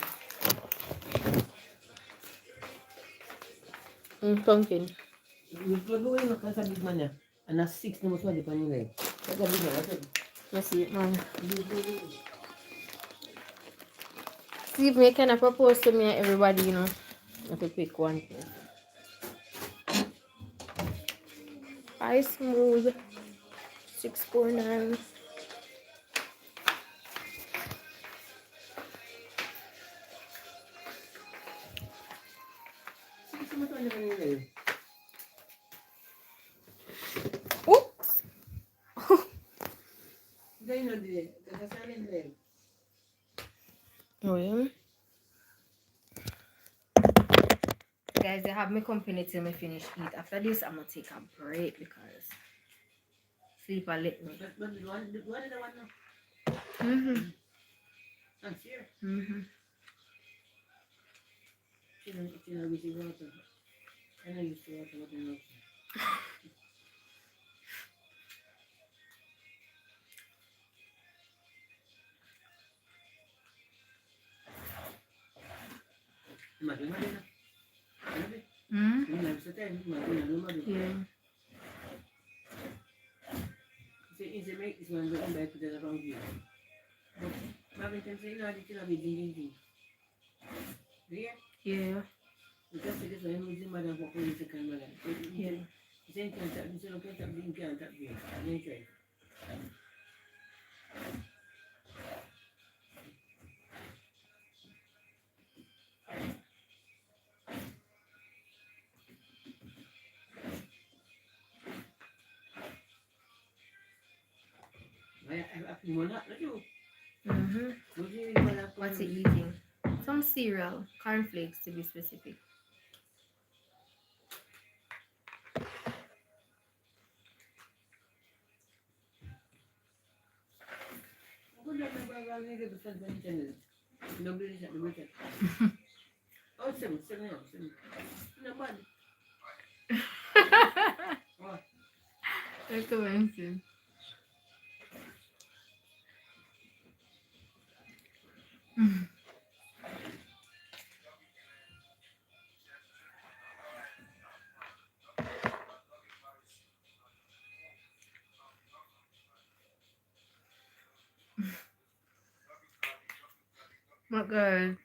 Pumpkin. You plug away no cause a big man, yeah. And a 6 no must want on your leg. That's a big man, that's it. Let's see it, man. Steve, me kind of propose to me and everybody, if you pick one thing. Ice smooth 649. Oops. Oh yeah. Guys, they have me company till me finish eat. After this, I'm gonna take a break because sleep a lit me. I'm here. She don't wish you water. I know you still water, but you Yeah. It's a make this one go back to the wrong view. But Marvin can say no, it's not a ding. Yeah. Because it is when we do madam for police to come madam. Yeah. Then can tap this look at the can tap here. Okay. What's he eating? Some cereal, cornflakes to be specific. Nobody's at the wicket. Oh, seven. No bad. That's amazing. My God.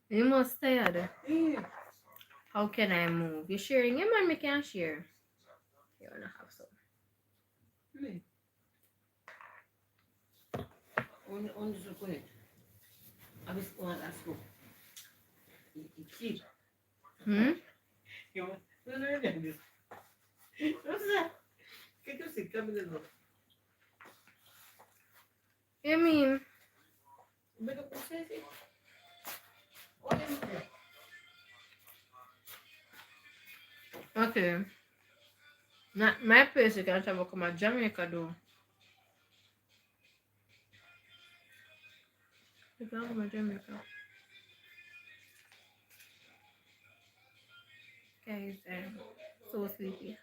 You must tired. How can I move? You're sharing him and me can't share. You wanna have some. On the chocolate. I was going to ask you. It's cheap. You want to learn this? What's that? Can you see? Come in the room. You mean Okay. Not my place you can travel come to Jamaica though. You can come to Jamaica. Guys, I'm so sleepy.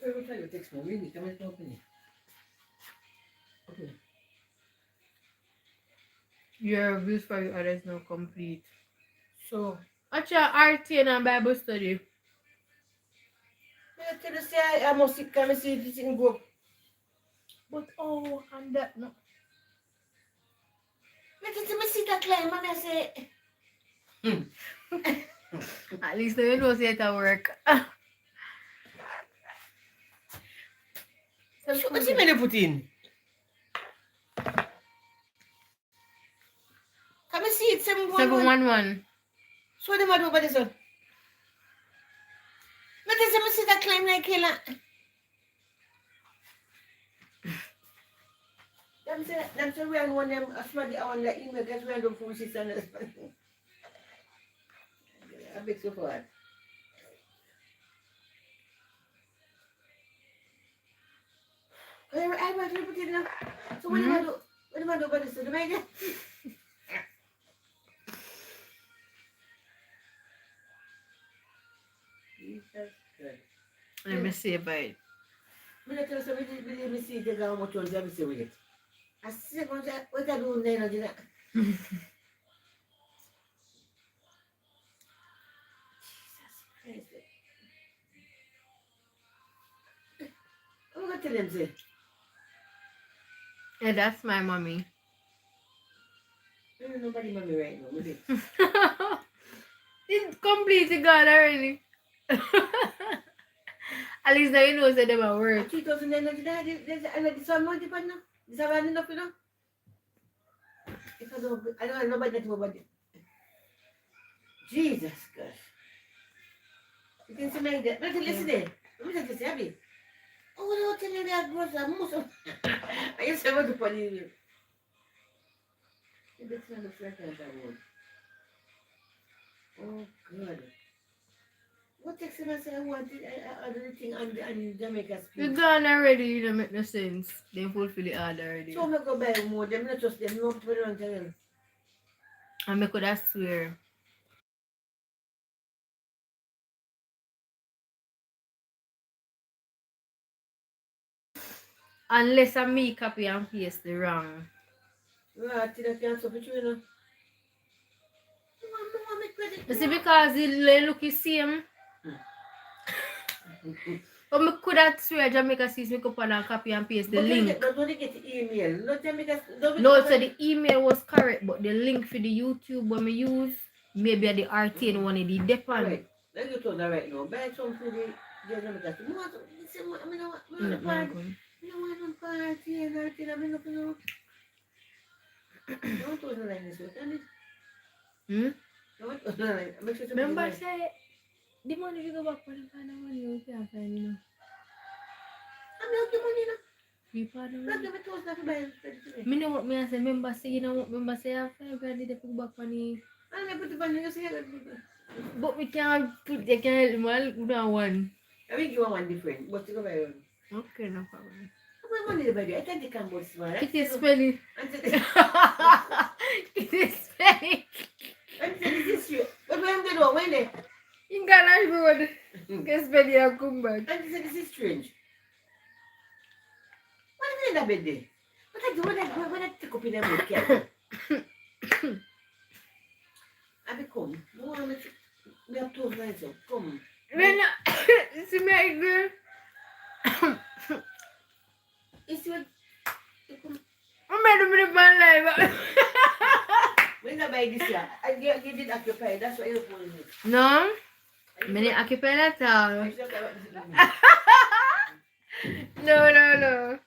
Every time you text me, really, come and talk to me. Okay. Your views for your others now complete. So, actually, RT and Bible study. I tell you, say I must come and see this in group. But oh, and that no. Let me see that line, man. I say. At least you know say it at work. What's he meant to put in? Come and see it, 711. So what am I doing about this one? Let me see that claim like killer. Them say we are one them somebody on the email because we are doing for sister and husband. I beg so for it. I want to put it now. So what am I do? What am I do about this? Do I get? Let me see about it. Me tell you something. Let me see the guy how much ones I see with it. I see what I do now. Jesus Christ. I'm gonna tell them say. Yeah, that's my mommy. Nobody mommy right now. Maybe. It's completely gone already. At least now you know say them at work. 3,000 there's some money for now. Is that one enough, you know? If I don't have nobody that nobody. Jesus gosh. You can see my dad. But listen there. Let me tell you, Abby. Oh, no, tell me that gross. I'm most of. I used to want to put it in. That's not the first time I want. Oh, God. What text him and say I wanted other thing on Jamaica speak? You gone already, you don't make no sense. They fulfill the order already. So I'm going to go buy more. Them not just them. No, put it on tell them. And I could have swear. Unless I me copy and paste the wrong. Right, I can't stop it, you know. You see, because they look the same. But I could have swear Jamaica sees me up and copy and paste the link. Don't get the email. No, Jamaica. No, so the email was correct, but the link for the YouTube when I use, maybe the RTN one of the depend. Right. Let you told that right now. Buy some for the Jamaica. You want to, I mean, I want one party and RTN, I mean, you know. Don't tell her like this, can it? Don't tell her like make sure Remember say the money you go back for the find the money you can't find, you know. I'm not your money now. You pardon Not me? give it to us not to buy it. Me know what me I say. Remember say you know what remember say I find grand they put back money. And I put the money you say But we can't put they can't well that one. I mean you want one different, but you go buy one. Okay, no problem. What money by the I can't take on both small. It is spelling. It is spelling. And say this is true. But when they do when they In Ghana road. Guess spelling and come back. and say this is strange. What is in that bed there? What I do when I take up in them with care? I become more we have told myself, come. When see me again. It's what I'm made me the man live. when I buy this year, I you did occupy, that's why you're pulling it. No. Many occupy that all. No.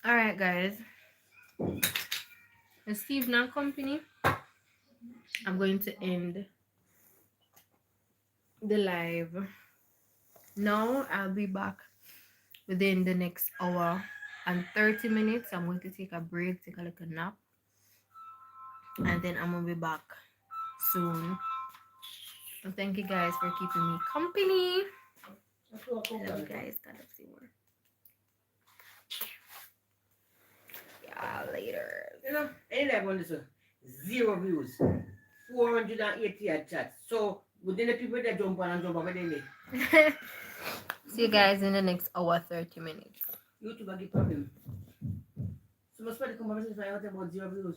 Alright guys. The Steve Now Company. I'm going to end the live. Now I'll be back within the next hour and 30 minutes. I'm going to take a break, take a little nap. And then I'm gonna be back soon. So thank you guys for keeping me company. Love you guys. God bless you. Yeah, later. You know, any like one this 0 views. 480 at chat. So within the people that jump on and jump over there. See you guys in the next hour 30 minutes. YouTube a give problem. So must spend the conversation about 0 views.